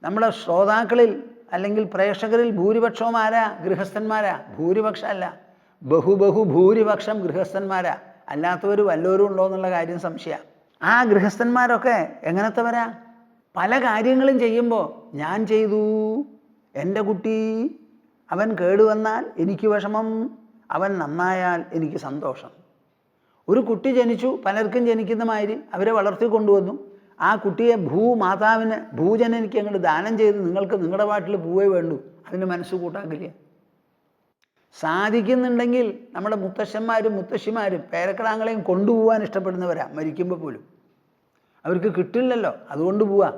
നമ്മുടെ ശ്രോതാക്കളിൽ അല്ലെങ്കിൽ പ്രേക്ഷകരിൽ ഭൂരിപക്ഷവും ആരാ? ഗൃഹസ്ഥന്മാരാ. ഭൂരിപക്ഷമല്ല, ഭൂരിപക്ഷം ഗൃഹസ്ഥന്മാരാ. അല്ലാത്തവർ വല്ലവരും ഉണ്ടോ എന്നുള്ള കാര്യം സംശയമാണ്. ആ ഗൃഹസ്ഥന്മാരൊക്കെ എങ്ങനത്തെവരാ? പല കാര്യങ്ങളും ചെയ്യുമ്പോൾ ഞാൻ ചെയ്തു, എൻ്റെ കുട്ടി അവൻ കേടുവന്നാൽ എനിക്ക് വിഷമം, അവൻ നന്നായാൽ എനിക്ക് സന്തോഷം. ഒരു കുട്ടി ജനിച്ചു, പലർക്കും ജനിക്കുന്ന മാതിരി അവരെ വളർത്തി കൊണ്ടുവന്നു. ആ കുട്ടിയെ ഭൂമാതാവിന് ഭൂജനനിക്ക് അങ്ങോട്ട് ദാനം ചെയ്ത് നിങ്ങൾക്ക് നിങ്ങളുടെ പാട്ടിൽ പൂവേ വേണ്ടു, അതിന് മനസ്സ് കൂട്ടാക്കില്ല. സാധിക്കുന്നുണ്ടെങ്കിൽ നമ്മുടെ മുത്തശ്ശന്മാരും മുത്തശ്ശിമാരും പേരക്കിടാങ്ങളെയും കൊണ്ടുപോകാൻ ഇഷ്ടപ്പെടുന്നവരാ. മരിക്കുമ്പോൾ പോലും അവർക്ക് കിട്ടില്ലല്ലോ, അതുകൊണ്ട് പോവാ.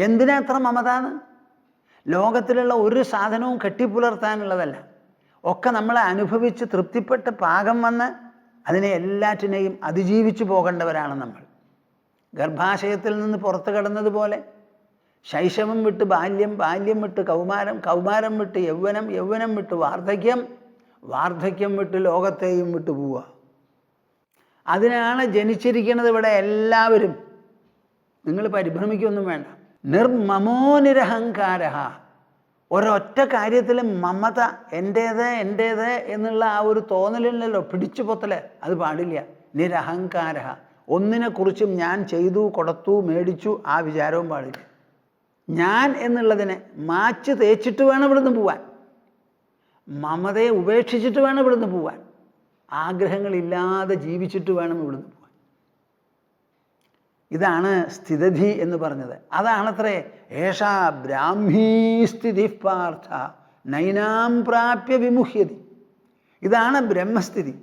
എന്തിനാ അത്ര മമതാന്ന്? ലോകത്തിലുള്ള ഒരു സാധനവും കെട്ടിപ്പുലർത്താനുള്ളതല്ല, ഒക്കെ നമ്മളെ അനുഭവിച്ച് തൃപ്തിപ്പെട്ട് പാകം വന്ന് അതിനെ എല്ലാറ്റിനെയും അതിജീവിച്ചു പോകേണ്ടവരാണ് നമ്മൾ. ഗർഭാശയത്തിൽ നിന്ന് പുറത്തു കടന്നതുപോലെ ശൈശവം വിട്ട് ബാല്യം, ബാല്യം വിട്ട് കൗമാരം, കൗമാരം വിട്ട് യൗവനം, യൗവനം വിട്ട് വാർദ്ധക്യം, വാർദ്ധക്യം വിട്ട് ലോകത്തെയും വിട്ടു പോവുക. അതിനാണ് ജനിച്ചിരിക്കുന്നത് ഇവിടെ എല്ലാവരും. നിങ്ങൾ പരിഭ്രമിക്കൊന്നും വേണ്ട. നിർമ്മമോ നിരഹങ്കാര. ഒരൊറ്റ കാര്യത്തിലും മമത, എൻ്റേത് എൻ്റേത് എന്നുള്ള ആ ഒരു തോന്നലില്ലല്ലോ, പിടിച്ചു പൊത്തല്, അത് പാടില്ല. നിരഹങ്കാര. ഒന്നിനെക്കുറിച്ചും ഞാൻ ചെയ്തു, കൊടുത്തു, മേടിച്ചു ആ വിചാരവും പാടില്ല. ഞാൻ എന്നുള്ളതിനെ മാച്ച് തേച്ചിട്ട് വേണം ഇവിടുന്ന് പോവാൻ. മമതയെ ഉപേക്ഷിച്ചിട്ട് വേണം ഇവിടുന്ന് പോവാൻ. ആഗ്രഹങ്ങളില്ലാതെ ജീവിച്ചിട്ട് വേണം ഇവിടുന്ന് പോവാൻ. ഇതാണ് സ്ഥിതധി എന്ന് പറഞ്ഞത്. അതാണത്രേ ഏഷാ ബ്രാഹ്മീ സ്ഥിതി പാർത്ഥ നൈനാം പ്രാപ്യ വിമുഹ്യതി. ഇതാണ് ബ്രഹ്മസ്ഥിതി.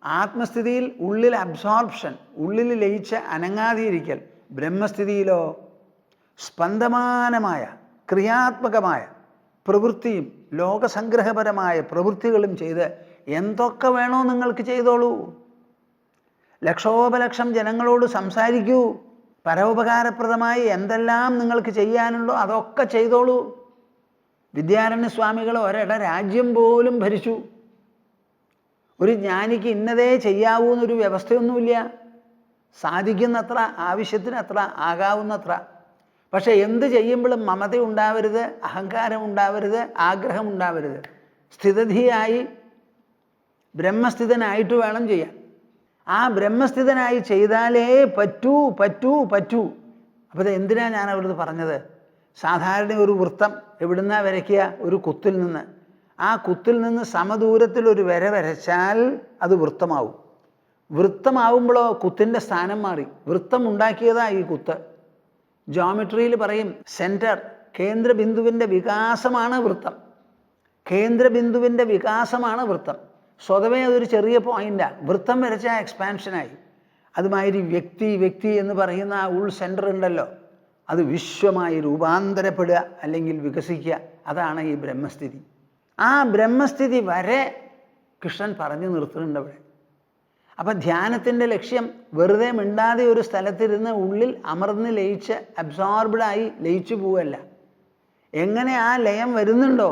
ആത്മസ്ഥിതിയിൽ ഉള്ളിൽ അബ്സോർപ്ഷൻ, ഉള്ളിൽ ലയിച്ച് അനങ്ങാതിരിക്കൽ. ബ്രഹ്മസ്ഥിതിയിലോ സ്പന്ദമാനമായ ക്രിയാത്മകമായ പ്രവൃത്തിയും ലോകസംഗ്രഹപരമായ പ്രവൃത്തികളും ചെയ്ത് എന്തൊക്കെ വേണോ നിങ്ങൾക്ക് ചെയ്തോളൂ. ലക്ഷോപലക്ഷം ജനങ്ങളോട് സംസാരിക്കൂ. പരോപകാരപ്രദമായി എന്തെല്ലാം നിങ്ങൾക്ക് ചെയ്യാനുണ്ടോ അതൊക്കെ ചെയ്തോളൂ. വിദ്യാരണ്യ സ്വാമികൾ ഒരിട രാജ്യം പോലും ഭരിച്ചു. ഒരു ജ്ഞാനിക്ക് ഇന്നതേ ചെയ്യാവൂ എന്നൊരു വ്യവസ്ഥയൊന്നുമില്ല. സാധിക്കുന്നത്ര, ആവശ്യത്തിനത്ര, ആകാവുന്നത്ര. പക്ഷെ എന്ത് ചെയ്യുമ്പോഴും മമത ഉണ്ടാവരുത്, അഹങ്കാരം ഉണ്ടാവരുത്, ആഗ്രഹം ഉണ്ടാവരുത്. സ്ഥിതധിയായി ബ്രഹ്മസ്ഥിതനായിട്ട് വേണം ചെയ്യാൻ. ആ ബ്രഹ്മസ്ഥിതനായി ചെയ്താലേ പറ്റൂ പറ്റൂ പറ്റൂ. അപ്പോൾ ഇത് എന്തിനാ ഞാൻ അവിടുന്ന് പറഞ്ഞത്? സാധാരണ ഒരു വൃത്തം എവിടുന്നാ വരയ്ക്കുക? ഒരു കുത്തിൽ നിന്ന്. ആ കുത്തിൽ നിന്ന് സമദൂരത്തിൽ ഒരു വര വരച്ചാൽ അത് വൃത്തമാവും. വൃത്തമാവുമ്പോഴോ കുത്തിൻ്റെ സ്ഥാനം മാറി. വൃത്തം ഉണ്ടാക്കിയതാ ഈ കുത്ത്. ജോമെട്രിയിൽ പറയും സെൻറ്റർ, കേന്ദ്രബിന്ദുവിൻ്റെ വികാസമാണ് വൃത്തം. കേന്ദ്രബിന്ദുവിൻ്റെ വികാസമാണ് വൃത്തം. സ്വതവേ അതൊരു ചെറിയ പോയിൻ്റാണ്. വൃത്തം വരച്ചാൽ എക്സ്പാൻഷനായി. അതുമാതിരി വ്യക്തി എന്ന് പറയുന്ന ആ ഉൾ സെൻറ്റർ ഉണ്ടല്ലോ, അത് വിശ്വമായി രൂപാന്തരപ്പെടുക അല്ലെങ്കിൽ വികസിക്കുക. അതാണ് ഈ ബ്രഹ്മസ്ഥിതി. ആ ബ്രഹ്മസ്ഥിതി വരെ കൃഷ്ണൻ പറഞ്ഞു നിർത്തുന്നുണ്ട് അവിടെ. അപ്പം ധ്യാനത്തിൻ്റെ ലക്ഷ്യം വെറുതെ മിണ്ടാതെ ഒരു സ്ഥലത്തിരുന്ന് ഉള്ളിൽ അമർന്ന് ലയിച്ച് അബ്സോർബ്ഡായി ലയിച്ചു പോവല്ല. എങ്ങനെ ആ ലയം വരുന്നുണ്ടോ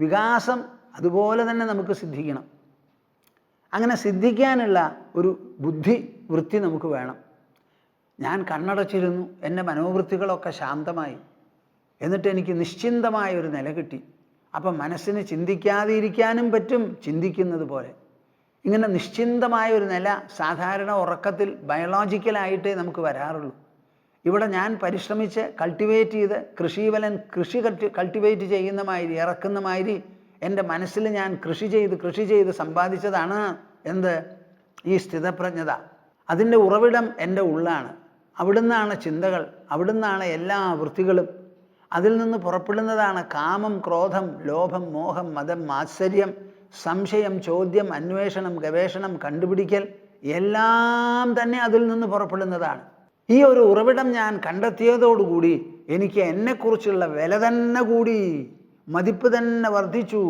വികാസം അതുപോലെ തന്നെ നമുക്ക് സിദ്ധിക്കണം. അങ്ങനെ സിദ്ധിക്കാനുള്ള ഒരു ബുദ്ധി വൃത്തി നമുക്ക് വേണം. ഞാൻ കണ്ണടച്ചിരുന്നു, എൻ്റെ മനോവൃത്തികളൊക്കെ ശാന്തമായി. എന്നിട്ട് എനിക്ക് നിശ്ചിന്തമായ ഒരു നില കിട്ടി. അപ്പം മനസ്സിന് ചിന്തിക്കാതെ ഇരിക്കാനും പറ്റും, ചിന്തിക്കുന്നത് പോലെ. ഇങ്ങനെ നിശ്ചിന്തമായ ഒരു നില സാധാരണ ഉറക്കത്തിൽ ബയോളജിക്കലായിട്ടേ നമുക്ക് വരാറുള്ളൂ. ഇവിടെ ഞാൻ പരിശ്രമിച്ച് കൾട്ടിവേറ്റ് ചെയ്ത് കൃഷി കൾട്ടിവേറ്റ് ചെയ്യുന്ന മാതിരി, ഇറക്കുന്ന മാതിരി എൻ്റെ മനസ്സിൽ ഞാൻ കൃഷി ചെയ്ത് സമ്പാദിച്ചതാണ് എന്ത്? ഈ സ്ഥിതപ്രജ്ഞത. അതിൻ്റെ ഉറവിടം എൻ്റെ ഉള്ളാണ്. അവിടുന്നാണ് ചിന്തകൾ, അവിടുന്നാണ് എല്ലാ വൃത്തികളും. അതിൽ നിന്ന് പുറപ്പെടുന്നതാണ് കാമം, ക്രോധം, ലോഭം, മോഹം, മദം, മാത്സര്യം, സംശയം, ചോദ്യം, അന്വേഷണം, ഗവേഷണം, കണ്ടുപിടിക്കൽ എല്ലാം തന്നെ അതിൽ നിന്ന് പുറപ്പെടുന്നതാണ്. ഈ ഒരു ഉറവിടം ഞാൻ കണ്ടെത്തിയതോടുകൂടി എനിക്ക് എന്നെക്കുറിച്ചുള്ള വില തന്നെ കൂടി, മതിപ്പ് തന്നെ വർദ്ധിച്ചു,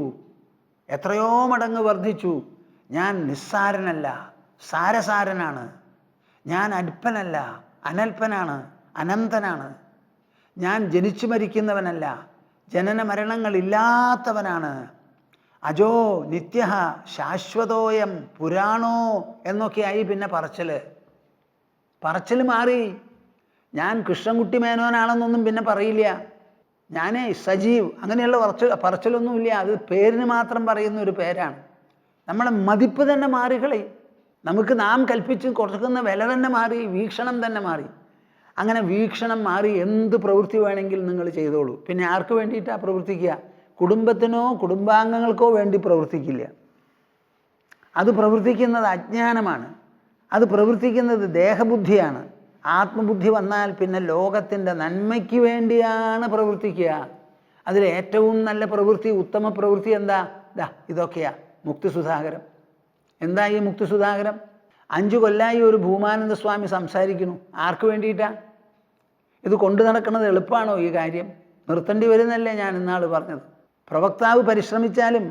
എത്രയോ മടങ്ങ് വർദ്ധിച്ചു. ഞാൻ നിസ്സാരനല്ല, സാരസാരനാണ്. ഞാൻ അല്പനല്ല, അനൽപനാണ്, അനന്തനാണ്. ഞാൻ ജനിച്ചു മരിക്കുന്നവനല്ല, ജനന മരണങ്ങളില്ലാത്തവനാണ്. അജോ നിത്യ ശാശ്വതോയം പുരാണോ എന്നൊക്കെയായി പിന്നെ പറച്ചൽ മാറി. ഞാൻ കൃഷ്ണൻകുട്ടി മേനോനാണെന്നൊന്നും പിന്നെ പറയില്ല. ഞാനേ സജീവ് അങ്ങനെയുള്ള പറച്ചിലൊന്നുമില്ല. അത് പേരിന് മാത്രം പറയുന്ന ഒരു പേരാണ്. നമ്മളെ മതിപ്പ് തന്നെ മാറിക്കളയും. നമുക്ക് നാം കൽപ്പിച്ച് കൊടുക്കുന്ന വില തന്നെ മാറി, വീക്ഷണം തന്നെ മാറി. അങ്ങനെ വീക്ഷണം മാറി എന്ത് പ്രവൃത്തി വേണമെങ്കിലും നിങ്ങൾ ചെയ്തോളൂ. പിന്നെ ആർക്ക് വേണ്ടിയിട്ടാണ് പ്രവർത്തിക്കുക? കുടുംബത്തിനോ കുടുംബാംഗങ്ങൾക്കോ വേണ്ടി പ്രവർത്തിക്കില്ല. അത് പ്രവർത്തിക്കുന്നത് അജ്ഞാനമാണ്. അത് പ്രവർത്തിക്കുന്നത് ദേഹബുദ്ധിയാണ്. ആത്മബുദ്ധി വന്നാൽ പിന്നെ ലോകത്തിൻ്റെ നന്മയ്ക്ക് വേണ്ടിയാണ് പ്രവർത്തിക്കുക. അതിൽ ഏറ്റവും നല്ല പ്രവൃത്തി, ഉത്തമ പ്രവൃത്തി എന്താ? ഇതൊക്കെയാ. മുക്തിസുധാകരം. എന്താ ഈ മുക്തിസുധാകരം? 5 കൊല്ലമായി ഒരു ഭൂമാനന്ദ സ്വാമി സംസാരിക്കുന്നു. ആർക്ക് വേണ്ടിയിട്ടാ? ഇത് കൊണ്ടു നടക്കുന്നത് എളുപ്പമാണോ ഈ കാര്യം? നിർത്തേണ്ടി വരുന്നല്ലേ ഞാൻ ഇന്നാൾ പറഞ്ഞത്. പ്രവക്താവ് പരിശ്രമിച്ചാലും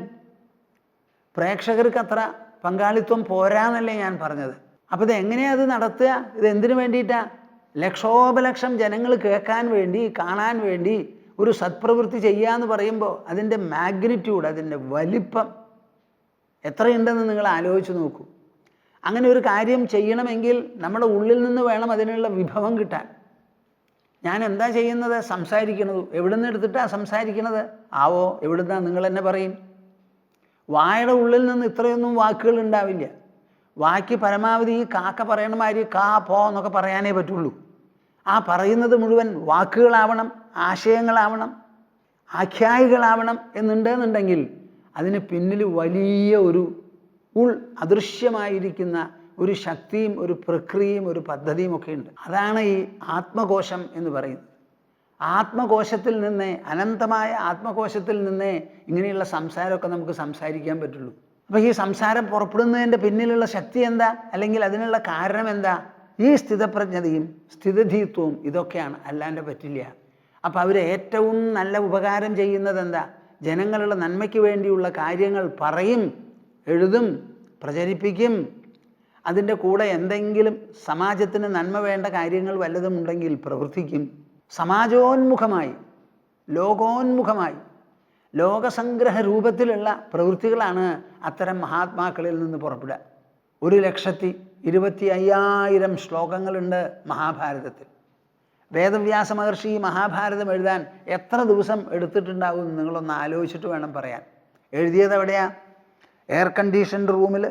പ്രേക്ഷകർക്ക് അത്ര പങ്കാളിത്വം പോരാന്നല്ലേ ഞാൻ പറഞ്ഞത്. അപ്പോൾ ഇത് എങ്ങനെയാണ് അത് നടത്തുക? ഇത് എന്തിനു വേണ്ടിയിട്ടാ? ലക്ഷോപലക്ഷം ജനങ്ങൾ കേൾക്കാൻ വേണ്ടി, കാണാൻ വേണ്ടി ഒരു സത്പ്രവൃത്തി ചെയ്യാന്ന് പറയുമ്പോൾ അതിൻ്റെ മാഗ്നിറ്റ്യൂഡ്, അതിൻ്റെ വലിപ്പം എത്രയുണ്ടെന്ന് നിങ്ങൾ ആലോചിച്ച് നോക്കൂ. അങ്ങനെ ഒരു കാര്യം ചെയ്യണമെങ്കിൽ നമ്മുടെ ഉള്ളിൽ നിന്ന് വേണം അതിനുള്ള വിഭവം കിട്ടാൻ. ഞാൻ എന്താ ചെയ്യുന്നത്? സംസാരിക്കണത്. എവിടെ നിന്ന് എടുത്തിട്ടാണ് സംസാരിക്കണത്? ആവോ എവിടുന്നാ നിങ്ങൾ തന്നെ പറയും. വായുടെ ഉള്ളിൽ നിന്ന് ഇത്രയൊന്നും വാക്കുകൾ ഉണ്ടാവില്ല. വാക്ക് പരമാവധി ഈ കാക്ക പറയണ മാതിരി കാ പോ എന്നൊക്കെ പറയാനേ പറ്റുള്ളൂ. ആ പറയുന്നത് മുഴുവൻ വാക്കുകളാവണം, ആശയങ്ങളാവണം, ആഖ്യായികളാവണം എന്നുണ്ടെന്നുണ്ടെങ്കിൽ അതിന് പിന്നിൽ വലിയ ഒരു അദൃശ്യമായിരിക്കുന്ന ഒരു ശക്തിയും ഒരു പ്രക്രിയയും ഒരു പദ്ധതിയും ഒക്കെ ഉണ്ട്. അതാണ് ഈ ആത്മകോശം എന്ന് പറയുന്നത്. ആത്മകോശത്തിൽ നിന്നേ, അനന്തമായ ആത്മകോശത്തിൽ നിന്നേ ഇങ്ങനെയുള്ള സംസാരമൊക്കെ നമുക്ക് സംസാരിക്കാൻ പറ്റുള്ളൂ. അപ്പോൾ ഈ സംസാരം പുറപ്പെടുന്നതിൻ്റെ പിന്നിലുള്ള ശക്തി എന്താ? അല്ലെങ്കിൽ അതിനുള്ള കാരണം എന്താ? ഈ സ്ഥിതപ്രജ്ഞതയും സ്ഥിതധീത്വവും ഇതൊക്കെയാണ്. അല്ലാണ്ട് പറ്റില്ല. അപ്പോൾ അവർ ഏറ്റവും നല്ല ഉപകാരം ചെയ്യുന്നത് എന്താ? ജനങ്ങളുടെ നന്മയ്ക്ക് വേണ്ടിയുള്ള കാര്യങ്ങൾ പറയും, എഴുതും, പ്രചരിപ്പിക്കും. അതിൻ്റെ കൂടെ എന്തെങ്കിലും സമാജത്തിന് നന്മ വേണ്ട കാര്യങ്ങൾ വല്ലതും ഉണ്ടെങ്കിൽ പ്രവർത്തിക്കും. സമാജോന്മുഖമായി, ലോകോന്മുഖമായി, ലോകസംഗ്രഹ രൂപത്തിലുള്ള പ്രവൃത്തികളാണ് അത്തരം മഹാത്മാക്കളിൽ നിന്ന് പുറപ്പെടുക. 1,25,000 ശ്ലോകങ്ങളുണ്ട് മഹാഭാരതത്തിൽ. വേദവ്യാസ മഹർഷി മഹാഭാരതം എഴുതാൻ എത്ര ദിവസം എടുത്തിട്ടുണ്ടാവും നിങ്ങളൊന്ന് ആലോചിച്ചിട്ട് വേണം പറയാൻ. എഴുതിയത് എവിടെയാ? എയർ കണ്ടീഷൻഡ് റൂമിൽ.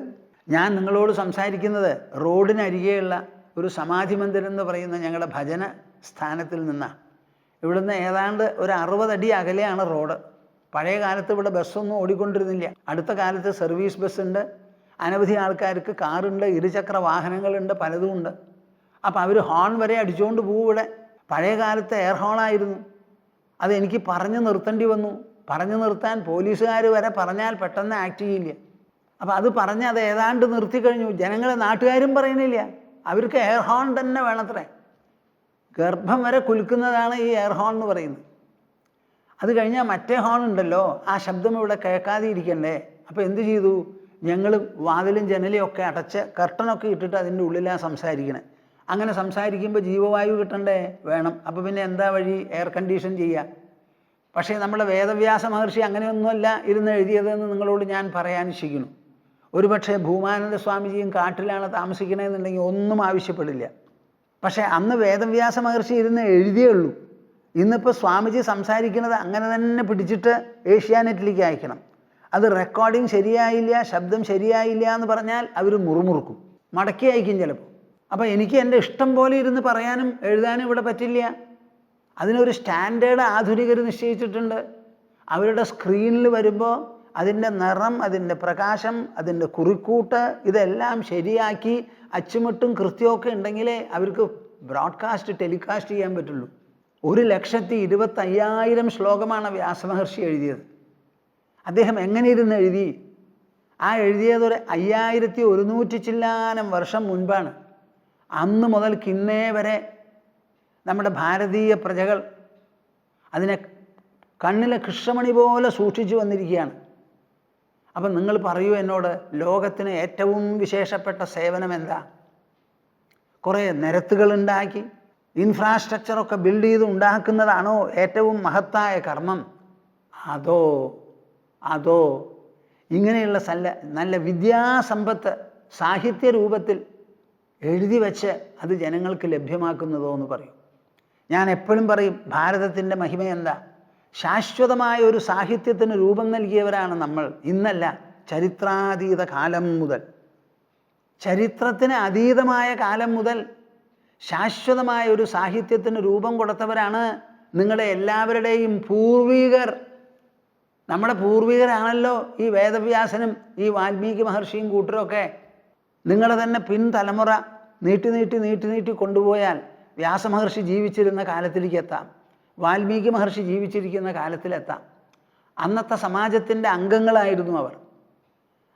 ഞാൻ നിങ്ങളോട് സംസാരിക്കുന്നത് റോഡിനരികെയുള്ള ഒരു സമാധി മന്ദിരം എന്ന് പറയുന്ന ഞങ്ങളുടെ ഭജന സ്ഥാനത്തിൽ നിന്നാണ്. ഇവിടുന്ന് ഏതാണ്ട് ഒരു 60 അടി അകലെയാണ് റോഡ്. പഴയ കാലത്ത് ഇവിടെ ബസ്സൊന്നും ഓടിക്കൊണ്ടിരുന്നില്ല. അടുത്ത കാലത്ത് സർവീസ് ബസ്സുണ്ട്, അനവധി ആൾക്കാർക്ക് കാറുണ്ട്, ഇരുചക്ര വാഹനങ്ങളുണ്ട്, പലതുമുണ്ട്. അപ്പോൾ അവർ ഹോൺ വരെ അടിച്ചുകൊണ്ട് പോകും ഇവിടെ. പഴയ കാലത്ത് എയർ ഹോണായിരുന്നു. അതെനിക്ക് പറഞ്ഞു നിർത്തേണ്ടി വന്നു. പറഞ്ഞു നിർത്താൻ പോലീസുകാർ വരെ പറഞ്ഞാൽ പെട്ടെന്ന് ആക്ട് ചെയ്യില്ല. അപ്പോൾ അത് പറഞ്ഞ് അത് ഏതാണ്ട് നിർത്തിക്കഴിഞ്ഞു. ജനങ്ങളെ നാട്ടുകാരും പറയുന്നില്ല, അവർക്ക് എയർ ഹോൺ തന്നെ വേണത്രേ. ഗർഭം വരെ കുലുക്കുന്നതാണ് ഈ എയർ ഹോൺ എന്ന് പറയുന്നത്. അത് കഴിഞ്ഞാൽ മറ്റേ ഹോൺ ഉണ്ടല്ലോ, ആ ശബ്ദം ഇവിടെ കേൾക്കാതെ ഇരിക്കണ്ടേ. അപ്പോൾ എന്ത് ചെയ്തു? ഞങ്ങൾ വാതിലും ജനലും ഒക്കെ അടച്ച് കർട്ടനൊക്കെ ഇട്ടിട്ട് അതിൻ്റെ ഉള്ളിലാണ് സംസാരിക്കണേ. അങ്ങനെ സംസാരിക്കുമ്പോൾ ജീവവായു കിട്ടണ്ടേ? വേണം. അപ്പോൾ പിന്നെ എന്താ വഴി? എയർ കണ്ടീഷൻ ചെയ്യുക. പക്ഷേ നമ്മുടെ വേദവ്യാസ മഹർഷി അങ്ങനെയൊന്നുമല്ല ഇരുന്ന് എഴുതിയതെന്ന് നിങ്ങളോട് ഞാൻ പറയാനിരിക്കുന്നു. ഒരുപക്ഷെ ഭൂമാനന്ദ സ്വാമിജിയും കാട്ടിലാണ് താമസിക്കണമെന്നുണ്ടെങ്കിൽ ഒന്നും ആവശ്യപ്പെടില്ല. പക്ഷേ അന്ന് വേദവ്യാസ മഹർഷി ഇരുന്ന് എഴുതിയേ ഉള്ളൂ. ഇന്നിപ്പോൾ സ്വാമിജി സംസാരിക്കുന്നത് അങ്ങനെ തന്നെ പിടിച്ചിട്ട് ഏഷ്യാനെറ്റിലേക്ക് അയക്കണം. അത് റെക്കോർഡിങ് ശരിയായില്ല, ശബ്ദം ശരിയായില്ല എന്ന് പറഞ്ഞാൽ അവർ മുറുമുറുക്കും, മടക്കി അയക്കും ചിലപ്പോൾ. അപ്പോൾ എനിക്ക് എൻ്റെ ഇഷ്ടം പോലെ ഇരുന്ന് പറയാനും എഴുതാനും ഇവിടെ പറ്റില്ല. അതിനൊരു സ്റ്റാൻഡേർഡ് ആധുനികർ നിശ്ചയിച്ചിട്ടുണ്ട്. അവരുടെ സ്ക്രീനിൽ വരുമ്പോൾ അതിൻ്റെ നിറം, അതിൻ്റെ പ്രകാശം, അതിൻ്റെ കുറിക്കൂട്ട് ഇതെല്ലാം ശരിയാക്കി അച്ചുമട്ടും കൃത്യമൊക്കെ ഉണ്ടെങ്കിലേ അവർക്ക് ബ്രോഡ്കാസ്റ്റ് ടെലികാസ്റ്റ് ചെയ്യാൻ പറ്റുള്ളൂ. 1,25,000 ശ്ലോകമാണ് വ്യാസമഹർഷി എഴുതിയത്. അദ്ദേഹം എങ്ങനെ ഇരുന്ന് എഴുതി? ആ എഴുതിയതൊരു 5100 ചില്ലാനം വർഷം മുൻപാണ്. അന്ന് മുതൽക്ക് ഇന്നേ വരെ നമ്മുടെ ഭാരതീയ പ്രജകൾ അതിനെ കണ്ണിലെ കൃഷ്ണമണി പോലെ സൂക്ഷിച്ചു വന്നിരിക്കുകയാണ്. അപ്പം നിങ്ങൾ പറയൂ എന്നോട്, ലോകത്തിന് ഏറ്റവും വിശേഷപ്പെട്ട സേവനം എന്താ? കുറേ നിരത്തുകളുണ്ടാക്കി ഇൻഫ്രാസ്ട്രക്ചറൊക്കെ ബിൽഡ് ചെയ്ത് ഉണ്ടാക്കുന്നതാണോ ഏറ്റവും മഹത്തായ കർമ്മം? അതോ ഇങ്ങനെയുള്ള നല്ല വിദ്യാസമ്പത്ത് സാഹിത്യ രൂപത്തിൽ എഴുതി വച്ച് അത് ജനങ്ങൾക്ക് ലഭ്യമാക്കുന്നതോ എന്ന് പറയും. ഞാൻ എപ്പോഴും പറയും, ഭാരതത്തിൻ്റെ മഹിമ എന്താ? ശാശ്വതമായ ഒരു സാഹിത്യത്തിന് രൂപം നൽകിയവരാണ് നമ്മൾ. ഇന്നല്ല, ചരിത്രാതീത കാലം മുതൽ, ചരിത്രത്തിന് അതീതമായ കാലം മുതൽ ശാശ്വതമായ ഒരു സാഹിത്യത്തിന് രൂപം കൊടുത്തവരാണ് നിങ്ങളുടെ എല്ലാവരുടെയും പൂർവികർ. നമ്മുടെ പൂർവികരാണല്ലോ ഈ വേദവ്യാസനും ഈ വാൽമീകി മഹർഷിയും കൂട്ടരൊക്കെ. നിങ്ങളെ തന്നെ പിൻതലമുറ നീട്ടി നീട്ടി നീട്ടി നീട്ടി കൊണ്ടുപോയാൽ വ്യാസമഹർഷി ജീവിച്ചിരുന്ന കാലത്തിലേക്ക് എത്താം, വാൽമീകി മഹർഷി ജീവിച്ചിരിക്കുന്ന കാലത്തിലെത്താം. അന്നത്തെ സമാജത്തിൻ്റെ അംഗങ്ങളായിരുന്നു അവർ.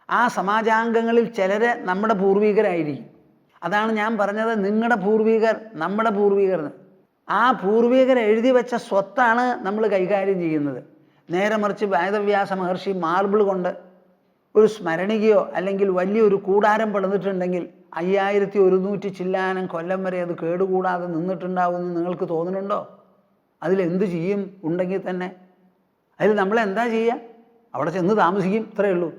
ആ സമാജാംഗങ്ങളിൽ ചിലർ നമ്മുടെ പൂർവികരായിരിക്കും. അതാണ് ഞാൻ പറഞ്ഞത്, നിങ്ങളുടെ പൂർവികർ നമ്മുടെ പൂർവികർ. ആ പൂർവികർ എഴുതി വെച്ച സ്വത്താണ് നമ്മൾ കൈകാര്യം ചെയ്യുന്നത്. നേരെ മറിച്ച് വേദവ്യാസ മഹർഷി മാർബിൾ കൊണ്ട് ഒരു സ്മരണികയോ അല്ലെങ്കിൽ വലിയൊരു കൂടാരം പണിതിട്ടുണ്ടെങ്കിൽ 5100 ചില്ലാനം കൊല്ലം വരെ അത് കേടുകൂടാതെ നിന്നിട്ടുണ്ടാവുമെന്ന് നിങ്ങൾക്ക് തോന്നുന്നുണ്ടോ? അതിലെന്ത് ചെയ്യും ഉണ്ടെങ്കിൽ തന്നെ? അതിൽ നമ്മളെന്താ ചെയ്യുക? അവിടെ ചെന്ന് താമസിക്കും, ഇത്രയേ ഉള്ളൂ.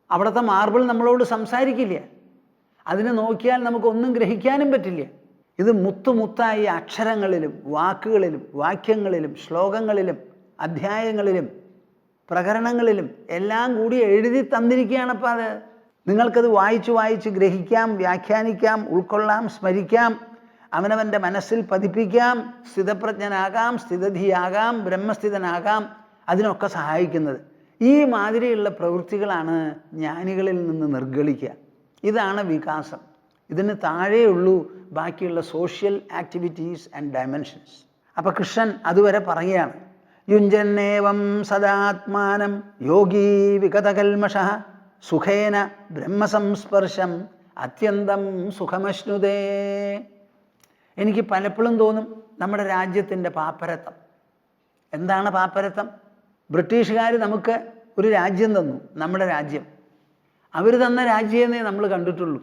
അവിടുത്തെ മാർബിൾ നമ്മളോട് സംസാരിക്കില്ല. അതിനെ നോക്കിയാൽ നമുക്കൊന്നും ഗ്രഹിക്കാനും പറ്റില്ല. ഇത് മുത്തുമുത്തായി അക്ഷരങ്ങളിലും വാക്കുകളിലും വാക്യങ്ങളിലും ശ്ലോകങ്ങളിലും അധ്യായങ്ങളിലും പ്രകരണങ്ങളിലും എല്ലാം കൂടി എഴുതി തന്നിരിക്കുകയാണപ്പോൾ അത്. നിങ്ങൾക്കത് വായിച്ച് വായിച്ച് ഗ്രഹിക്കാം, വ്യാഖ്യാനിക്കാം, ഉൾക്കൊള്ളാം, സ്മരിക്കാം, അവനവൻ്റെ മനസ്സിൽ പതിപ്പിക്കാം, സ്ഥിതപ്രജ്ഞനാകാം, സ്ഥിതധിയാകാം, ബ്രഹ്മസ്ഥിതനാകാം. അതിനൊക്കെ സഹായിക്കുന്നത് ഈ മാതിരിയുള്ള പ്രവൃത്തികളാണ് ജ്ഞാനികളിൽ നിന്ന് നിർഗളിക്കുക. ഇതാണ് വികാസം. ഇതിന് താഴെയുള്ളൂ ബാക്കിയുള്ള സോഷ്യൽ ആക്ടിവിറ്റീസ് ആൻഡ് ഡയമെൻഷൻസ്. അപ്പോൾ കൃഷ്ണൻ അതുവരെ പറയുകയാണ്, യുഞ്ജന്നേവം സദാത്മാനം യോഗീ വിഗതകൽമഷ സുഖേന ബ്രഹ്മസംസ്പർശം അത്യന്തം സുഖമശ്നുതേ. എനിക്ക് പലപ്പോഴും തോന്നും നമ്മുടെ രാജ്യത്തിൻ്റെ പാപ്പരത്വം. എന്താണ് പാപ്പരത്വം? ബ്രിട്ടീഷുകാർ നമുക്ക് ഒരു രാജ്യം തന്നു, നമ്മുടെ രാജ്യം. അവർ തന്ന രാജ്യമേ നമ്മൾ കണ്ടിട്ടുള്ളൂ.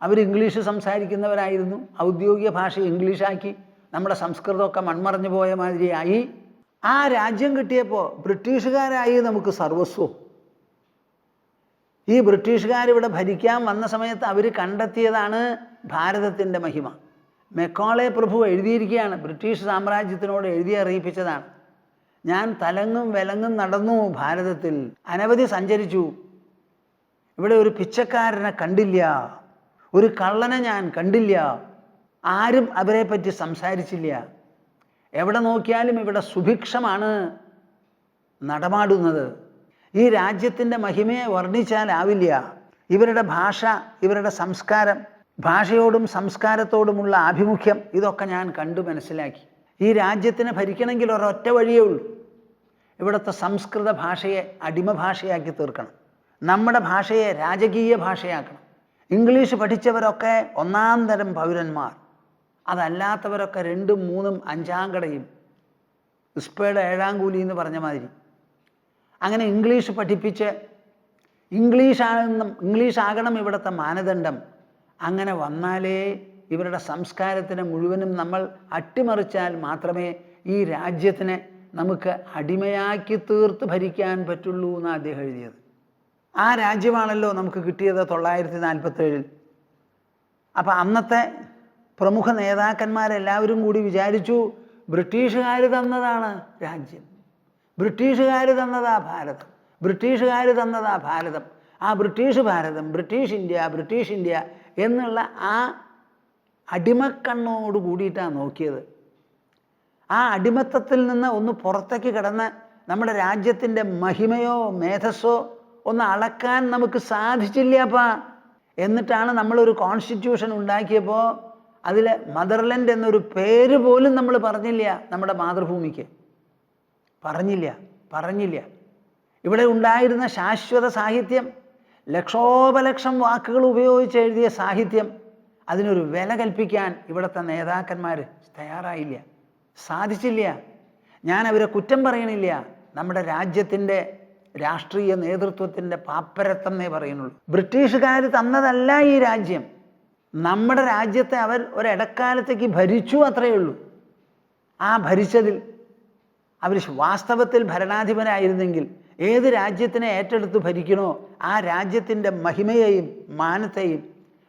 അവർ ഇംഗ്ലീഷ് സംസാരിക്കുന്നവരായിരുന്നു, ഔദ്യോഗിക ഭാഷ ഇംഗ്ലീഷാക്കി, നമ്മുടെ സംസ്കൃതമൊക്കെ മൺമറഞ്ഞു പോയ മാതിരിയായി. ആ രാജ്യം കിട്ടിയപ്പോൾ ബ്രിട്ടീഷുകാരായി നമുക്ക് സർവസ്വം. ഈ ബ്രിട്ടീഷുകാരിവിടെ ഭരിക്കാൻ വന്ന സമയത്ത് അവർ കണ്ടെത്തിയതാണ് ഭാരതത്തിൻ്റെ മഹിമ. മെക്കോളെ പ്രഭു എഴുതിയിരിക്കുകയാണ്, ബ്രിട്ടീഷ് സാമ്രാജ്യത്തിനോട് എഴുതി അറിയിപ്പിച്ചതാണ്. ഞാൻ തലങ്ങും വിലങ്ങും നടന്നു ഭാരതത്തിൽ, അനവധി സഞ്ചരിച്ചു. ഇവിടെ ഒരു പിച്ചക്കാരനെ കണ്ടില്ല, ഒരു കള്ളനെ ഞാൻ കണ്ടില്ല, ആരും അവരെ പറ്റി സംസാരിച്ചില്ല. എവിടെ നോക്കിയാലും ഇവിടെ സുഭിക്ഷമാണ് നടമാടുന്നത്. ഈ രാജ്യത്തിൻ്റെ മഹിമയെ വർണ്ണിച്ചാലാവില്ല. ഇവരുടെ ഭാഷ, ഇവരുടെ സംസ്കാരം, ഭാഷയോടും സംസ്കാരത്തോടുമുള്ള ആഭിമുഖ്യം, ഇതൊക്കെ ഞാൻ കണ്ടു മനസ്സിലാക്കി. ഈ രാജ്യത്തിനെ ഭരിക്കണമെങ്കിൽ ഒരൊറ്റ വഴിയേ ഉള്ളൂ, ഇവിടുത്തെ സംസ്കൃത ഭാഷയെ അടിമ ഭാഷയാക്കി തീർക്കണം, നമ്മുടെ ഭാഷയെ രാജകീയ ഭാഷയാക്കണം. ഇംഗ്ലീഷ് പഠിച്ചവരൊക്കെ ഒന്നാം തരം പൗരന്മാർ, അതല്ലാത്തവരൊക്കെ 2, 3, 5 കടയും, ഉസ്പയുടെ 7 കൂലി എന്ന് പറഞ്ഞ മാതിരി. അങ്ങനെ ഇംഗ്ലീഷ് പഠിപ്പിച്ച് ഇംഗ്ലീഷാകണം ഇവിടുത്തെ മാനദണ്ഡം. അങ്ങനെ വന്നാലേ ഇവരുടെ സംസ്കാരത്തിനെ മുഴുവനും നമ്മൾ അട്ടിമറിച്ചാൽ മാത്രമേ ഈ രാജ്യത്തിനെ നമുക്ക് അടിമയാക്കി തീർത്ത് ഭരിക്കാൻ പറ്റുള്ളൂ എന്നാണ് അദ്ദേഹം എഴുതിയത്. ആ രാജ്യമാണല്ലോ നമുക്ക് കിട്ടിയത് 947. അപ്പം അന്നത്തെ പ്രമുഖ നേതാക്കന്മാരെല്ലാവരും കൂടി വിചാരിച്ചു, ബ്രിട്ടീഷുകാർ തന്നതാണ് രാജ്യം, ബ്രിട്ടീഷുകാർ തന്നതാ ഭാരതം, ബ്രിട്ടീഷുകാർ തന്നതാ ഭാരതം, ആ ബ്രിട്ടീഷ് ഭാരതം, ബ്രിട്ടീഷ് ഇന്ത്യ എന്നുള്ള ആ അടിമക്കണ്ണോട് കൂടിയിട്ടാണ് നോക്കിയത്. ആ അടിമത്തത്തിൽ നിന്ന് ഒന്ന് പുറത്തേക്ക് കിടന്ന് നമ്മുടെ രാജ്യത്തിൻ്റെ മഹിമയോ മേധസ്സോ ഒന്ന് അളക്കാൻ നമുക്ക് സാധിച്ചില്ലപ്പാ. എന്നിട്ടാണ് നമ്മളൊരു കോൺസ്റ്റിറ്റ്യൂഷൻ ഉണ്ടാക്കിയപ്പോൾ അതിൽ മദർലൻഡ് എന്നൊരു പേര് പോലും നമ്മൾ പറഞ്ഞില്ല. നമ്മുടെ മാതൃഭൂമിക്ക് പറഞ്ഞില്ല. ഇവിടെ ഉണ്ടായിരുന്ന ശാശ്വത സാഹിത്യം, ലക്ഷോപലക്ഷം വാക്കുകൾ ഉപയോഗിച്ച് എഴുതിയ സാഹിത്യം, അതിനൊരു വില കൽപ്പിക്കാൻ ഇവിടുത്തെ നേതാക്കന്മാർ തയ്യാറായില്ല, സാധിച്ചില്ല. ഞാൻ അവരെ കുറ്റം പറയണില്ല, നമ്മുടെ രാജ്യത്തിൻ്റെ രാഷ്ട്രീയ നേതൃത്വത്തിൻ്റെ പാപ്പരത്വം എന്നേ പറയുന്നുള്ളൂ. ബ്രിട്ടീഷുകാർ തന്നതല്ല ഈ രാജ്യം, നമ്മുടെ രാജ്യത്തെ അവർ ഒരിടക്കാലത്തേക്ക് ഭരിച്ചു, അത്രയേ ഉള്ളൂ. ആ ഭരിച്ചതിൽ അവർ വാസ്തവത്തിൽ ഭരണാധിപനായിരുന്നെങ്കിൽ ഏത് രാജ്യത്തിനെ ഏറ്റെടുത്ത് ഭരിക്കണോ ആ രാജ്യത്തിൻ്റെ മഹിമയെയും മാനത്തെയും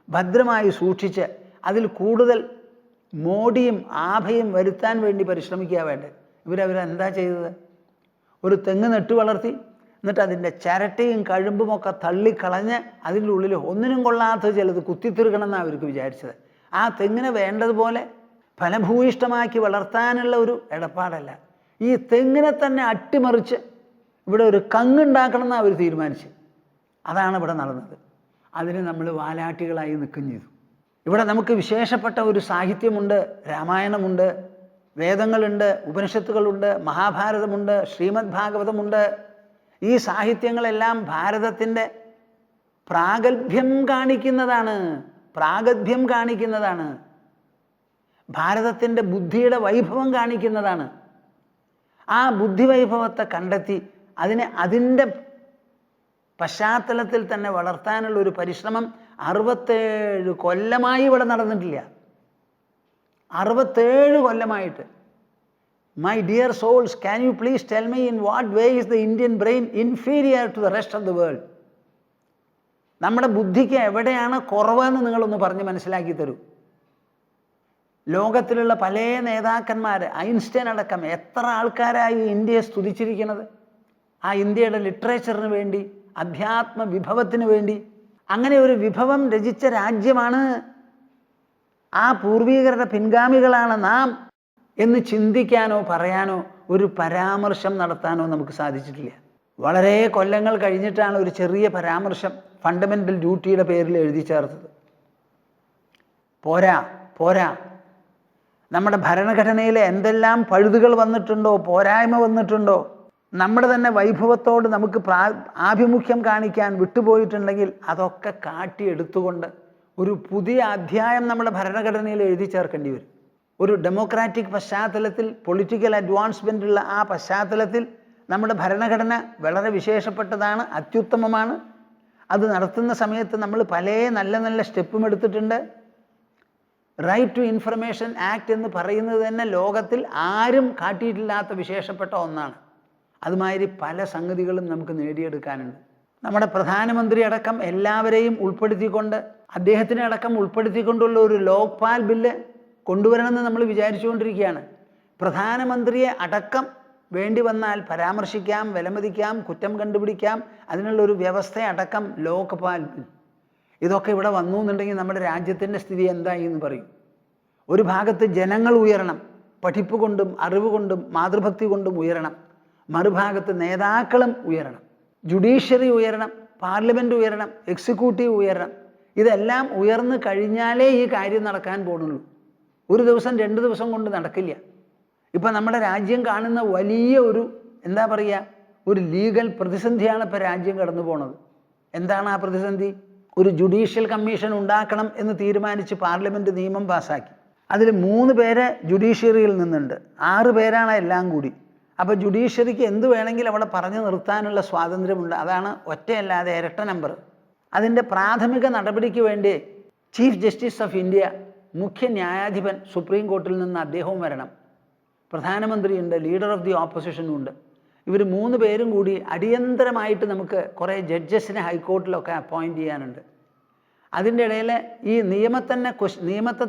ഭദ്രമായി സൂക്ഷിച്ച് അതിൽ കൂടുതൽ മോടിയും ആഭയും വരുത്താൻ വേണ്ടി പരിശ്രമിക്കുക വേണ്ടത്. ഇവരെന്താ ചെയ്തത്? ഒരു തെങ്ങ് നട്ടു വളർത്തി, എന്നിട്ട് അതിൻ്റെ ചിരട്ടയും കഴുമ്പുമൊക്കെ തള്ളിക്കളഞ്ഞ് അതിൻ്റെ ഉള്ളിൽ ഒന്നിനും കൊള്ളാത്ത ചിലത് കുത്തിത്തീർക്കണമെന്നാണ് അവർക്ക് വിചാരിച്ചത്. ആ തെങ്ങിനെ വേണ്ടതുപോലെ ഫലഭൂയിഷ്ടമാക്കി വളർത്താനുള്ള ഒരു ഇടപാടല്ല, ഈ തെങ്ങിനെ തന്നെ അട്ടിമറിച്ച് ഇവിടെ ഒരു കങ്ങുണ്ടാക്കണം അവർ തീരുമാനിച്ചു. അതാണ് ഇവിടെ നടന്നത്. അതിന് നമ്മൾ വാലാട്ടികളായി നിൽക്കുകയും ചെയ്തു. ഇവിടെ നമുക്ക് വിശേഷപ്പെട്ട ഒരു സാഹിത്യമുണ്ട്. രാമായണമുണ്ട്, വേദങ്ങളുണ്ട്, ഉപനിഷത്തുകളുണ്ട്, മഹാഭാരതമുണ്ട്, ശ്രീമദ് ഭാഗവതമുണ്ട്. ഈ സാഹിത്യങ്ങളെല്ലാം ഭാരതത്തിൻ്റെ പ്രാഗൽഭ്യം കാണിക്കുന്നതാണ്, പ്രാഗൽഭ്യം കാണിക്കുന്നതാണ്, ഭാരതത്തിൻ്റെ ബുദ്ധിയുടെ വൈഭവം കാണിക്കുന്നതാണ്. ആ ബുദ്ധിവൈഭവത്തെ കണ്ടെത്തി അതിനെ അതിൻ്റെ പശ്ചാത്തലത്തിൽ തന്നെ വളർത്താനുള്ള ഒരു പരിശ്രമം 67 കൊല്ലമായി ഇവിടെ നടന്നിട്ടില്ല. 67 കൊല്ലമായിട്ട്. My dear souls, can you please tell me in what way is the Indian brain inferior to the rest of the world? നമ്മുടെ ബുദ്ധിക്ക് എവിടെയാണ് കുറവെന്ന് നിങ്ങളൊന്ന് പറഞ്ഞ് മനസ്സിലാക്കി തരൂ. ലോകത്തിലുള്ള പല നേതാക്കന്മാർ, ഐൻസ്റ്റൈൻ അടക്കം എത്ര ആൾക്കാരായി ഇന്ത്യയെ സ്തുതിച്ചിരിക്കുന്നത്, ആ ഇന്ത്യയുടെ ലിറ്ററേച്ചറിന് വേണ്ടി, അധ്യാത്മ വിഭവത്തിന് വേണ്ടി. അങ്ങനെ ഒരു വിഭവം രചിച്ച രാജ്യമാണ്, ആ പൂർവീകരുടെ പിൻഗാമികളാണ് നാം എന്ന് ചിന്തിക്കാനോ പറയാനോ ഒരു പരാമർശം നടത്താനോ നമുക്ക് സാധിച്ചിട്ടില്ല. വളരെ കൊല്ലങ്ങൾ കഴിഞ്ഞിട്ടാണ് ഒരു ചെറിയ പരാമർശം ഫണ്ടമെൻ്റൽ ഡ്യൂട്ടിയുടെ പേരിൽ എഴുതി ചേർത്തത്. പോരാ പോരാ, നമ്മുടെ ഭരണഘടനയിൽ എന്തെല്ലാം പഴുതുകൾ വന്നിട്ടുണ്ടോ, പോരായ്മ വന്നിട്ടുണ്ടോ, നമ്മുടെ തന്നെ വൈഭവത്തോട് നമുക്ക് ആഭിമുഖ്യം കാണിക്കാൻ വിട്ടുപോയിട്ടുണ്ടെങ്കിൽ അതൊക്കെ കാട്ടിയെടുത്തുകൊണ്ട് ഒരു പുതിയ അധ്യായം നമ്മുടെ ഭരണഘടനയിൽ എഴുതി ചേർക്കേണ്ടി വരും. ഒരു ഡെമോക്രാറ്റിക് പശ്ചാത്തലത്തിൽ, പൊളിറ്റിക്കൽ അഡ്വാൻസ്മെൻ്റ് ഉള്ള ആ പശ്ചാത്തലത്തിൽ നമ്മുടെ ഭരണഘടന വളരെ വിശേഷപ്പെട്ടതാണ്, അത്യുത്തമമാണ്. അത് നടത്തുന്ന സമയത്ത് നമ്മൾ പല നല്ല നല്ല സ്റ്റെപ്പും എടുത്തിട്ടുണ്ട്. റൈറ്റ് ടു ഇൻഫർമേഷൻ ആക്ട് എന്ന് പറയുന്നത് തന്നെ ലോകത്തിൽ ആരും കാട്ടിയിട്ടില്ലാത്ത വിശേഷപ്പെട്ട ഒന്നാണ്. അതുമാതിരി പല സംഗതികളും നമുക്ക് നേടിയെടുക്കാനുണ്ട്. നമ്മുടെ പ്രധാനമന്ത്രി അടക്കം എല്ലാവരെയും ഉൾപ്പെടുത്തിക്കൊണ്ട്, അദ്ദേഹത്തിനെ അടക്കം ഉൾപ്പെടുത്തിക്കൊണ്ടുള്ള ഒരു ലോക്പാൽ ബില്ല് കൊണ്ടുവരണമെന്ന് നമ്മൾ വിചാരിച്ചുകൊണ്ടിരിക്കുകയാണ്. പ്രധാനമന്ത്രിയെ അടക്കം വേണ്ടി വന്നാൽ പരാമർശിക്കാം, വിലമതിക്കാം, കുറ്റം കണ്ടുപിടിക്കാം, അതിനുള്ളൊരു വ്യവസ്ഥയടക്കം ലോക്പാൽ ബിൽ. ഇതൊക്കെ ഇവിടെ വന്നു എന്നുണ്ടെങ്കിൽ നമ്മുടെ രാജ്യത്തിൻ്റെ സ്ഥിതി എന്തായി എന്ന് പറയും. ഒരു ഭാഗത്ത് ജനങ്ങൾ ഉയരണം, പഠിപ്പ് കൊണ്ടും അറിവ് കൊണ്ടും മാതൃഭക്തി കൊണ്ടും ഉയരണം. മറുഭാഗത്ത് നേതാക്കളും ഉയരണം, ജുഡീഷ്യറി ഉയരണം, പാർലമെൻറ്റ് ഉയരണം, എക്സിക്യൂട്ടീവ് ഉയരണം. ഇതെല്ലാം ഉയർന്നു കഴിഞ്ഞാലേ ഈ കാര്യം നടക്കാൻ പോകുന്നുള്ളൂ. ഒരു ദിവസം 2 ദിവസം കൊണ്ട് നടക്കില്ല. ഇപ്പം നമ്മുടെ രാജ്യം കാണുന്ന വലിയ ഒരു എന്താ പറയുക, ഒരു ലീഗൽ പ്രതിസന്ധിയാണ് ഇപ്പോൾ രാജ്യം കടന്നു പോണത്. എന്താണ് ആ പ്രതിസന്ധി? ഒരു ജുഡീഷ്യൽ കമ്മീഷൻ ഉണ്ടാക്കണം എന്ന് തീരുമാനിച്ച് പാർലമെൻറ്റ് നിയമം പാസ്സാക്കി. അതിൽ 3 പേര് ജുഡീഷ്യറിയിൽ നിന്നുണ്ട്, 6 പേരാണ് എല്ലാം കൂടി. അപ്പോൾ ജുഡീഷ്യറിക്ക് എന്ത് വേണമെങ്കിലും അവിടെ പറഞ്ഞു നിർത്താനുള്ള സ്വാതന്ത്ര്യമുണ്ട്. അതാണ് ഒറ്റയല്ലാതെ ഇരട്ട നമ്പർ. അതിൻ്റെ പ്രാഥമിക നടപടിക്ക് വേണ്ടി ചീഫ് ജസ്റ്റിസ് ഓഫ് ഇന്ത്യ, മുഖ്യ ന്യായാധിപൻ സുപ്രീം കോർട്ടിൽ നിന്ന് അദ്ദേഹവും വരണം. പ്രധാനമന്ത്രിയുണ്ട്, ലീഡർ ഓഫ് ദി ഓപ്പോസിഷനും ഉണ്ട്. ഇവർ 3 പേരും കൂടി അടിയന്തരമായിട്ട് നമുക്ക് കുറേ ജഡ്ജസിനെ ഹൈക്കോർട്ടിലൊക്കെ അപ്പോയിൻറ്റ് ചെയ്യാനുണ്ട്. അതിൻ്റെ ഇടയിൽ ഈ നിയമത്തെ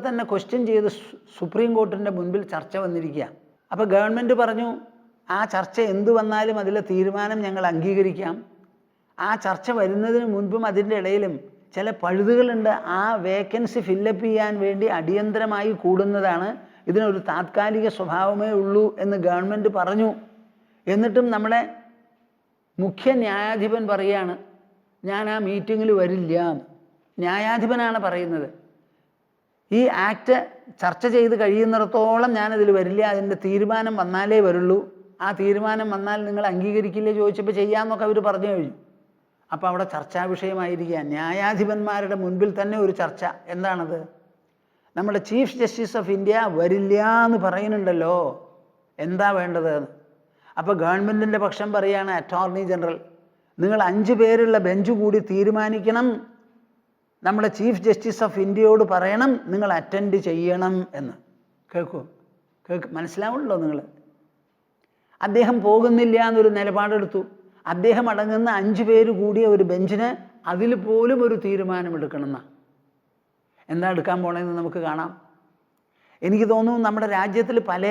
തന്നെ ക്വസ്റ്റ്യൻ ചെയ്ത് സുപ്രീം കോർട്ടിൻ്റെ മുൻപിൽ ചർച്ച വന്നിരിക്കുക. അപ്പോൾ ഗവൺമെൻറ് പറഞ്ഞു, ആ ചർച്ച എന്തു വന്നാലും അതിലെ തീരുമാനം ഞങ്ങൾ അംഗീകരിക്കാം. ആ ചർച്ച വരുന്നതിന് മുൻപും അതിൻ്റെ ഇടയിലും ചില പഴുതുകളുണ്ട്, ആ വേക്കൻസി ഫില്ലപ്പ് ചെയ്യാൻ വേണ്ടി അടിയന്തരമായി കൂടുന്നതാണ്, ഇതിനൊരു താത്കാലിക സ്വഭാവമേ ഉള്ളൂ എന്ന് ഗവൺമെൻറ് പറഞ്ഞു. എന്നിട്ടും നമ്മുടെ മുഖ്യ ന്യായാധിപൻ പറയുകയാണ്, ഞാൻ ആ മീറ്റിങ്ങിൽ വരില്ല. ന്യായാധിപനാണ് പറയുന്നത്, ഈ ആക്ട് ചർച്ച ചെയ്ത് കഴിയുന്നിടത്തോളം ഞാനതിൽ വരില്ല, അതിൻ്റെ തീരുമാനം വന്നാലേ വരുള്ളൂ. ആ തീരുമാനം വന്നാൽ നിങ്ങൾ അംഗീകരിക്കില്ലേ ചോദിച്ചപ്പോൾ ചെയ്യാമെന്നൊക്കെ അവർ പറഞ്ഞു കഴിഞ്ഞു. അപ്പോൾ അവിടെ ചർച്ചാ വിഷയമായിരിക്കുക ന്യായാധിപന്മാരുടെ മുൻപിൽ തന്നെ ഒരു ചർച്ച. എന്താണത്? നമ്മുടെ ചീഫ് ജസ്റ്റിസ് ഓഫ് ഇന്ത്യ വരില്ല എന്ന് പറയുന്നുണ്ടല്ലോ, എന്താ വേണ്ടത്? അപ്പോൾ ഗവൺമെൻറ്റിൻ്റെ പക്ഷം പറയുകയാണ്, അറ്റോർണി ജനറൽ നിങ്ങൾ 5 പേരുള്ള ബെഞ്ച് കൂടി തീരുമാനിക്കണം, നമ്മുടെ ചീഫ് ജസ്റ്റിസ് ഓഫ് ഇന്ത്യയോട് പറയണം നിങ്ങൾ അറ്റൻഡ് ചെയ്യണം എന്ന്. മനസ്സിലാവുള്ളൂ നിങ്ങൾ? അദ്ദേഹം പോകുന്നില്ല എന്നൊരു നിലപാടെടുത്തു. അദ്ദേഹം അടങ്ങുന്ന 5 പേര് കൂടിയ ഒരു ബെഞ്ചിന് അതിൽ പോലും ഒരു തീരുമാനമെടുക്കണം എന്നാണ്. എന്താ എടുക്കാൻ പോണതെന്ന് നമുക്ക് കാണാം. എനിക്ക് തോന്നുന്നു നമ്മുടെ രാജ്യത്തിൽ പല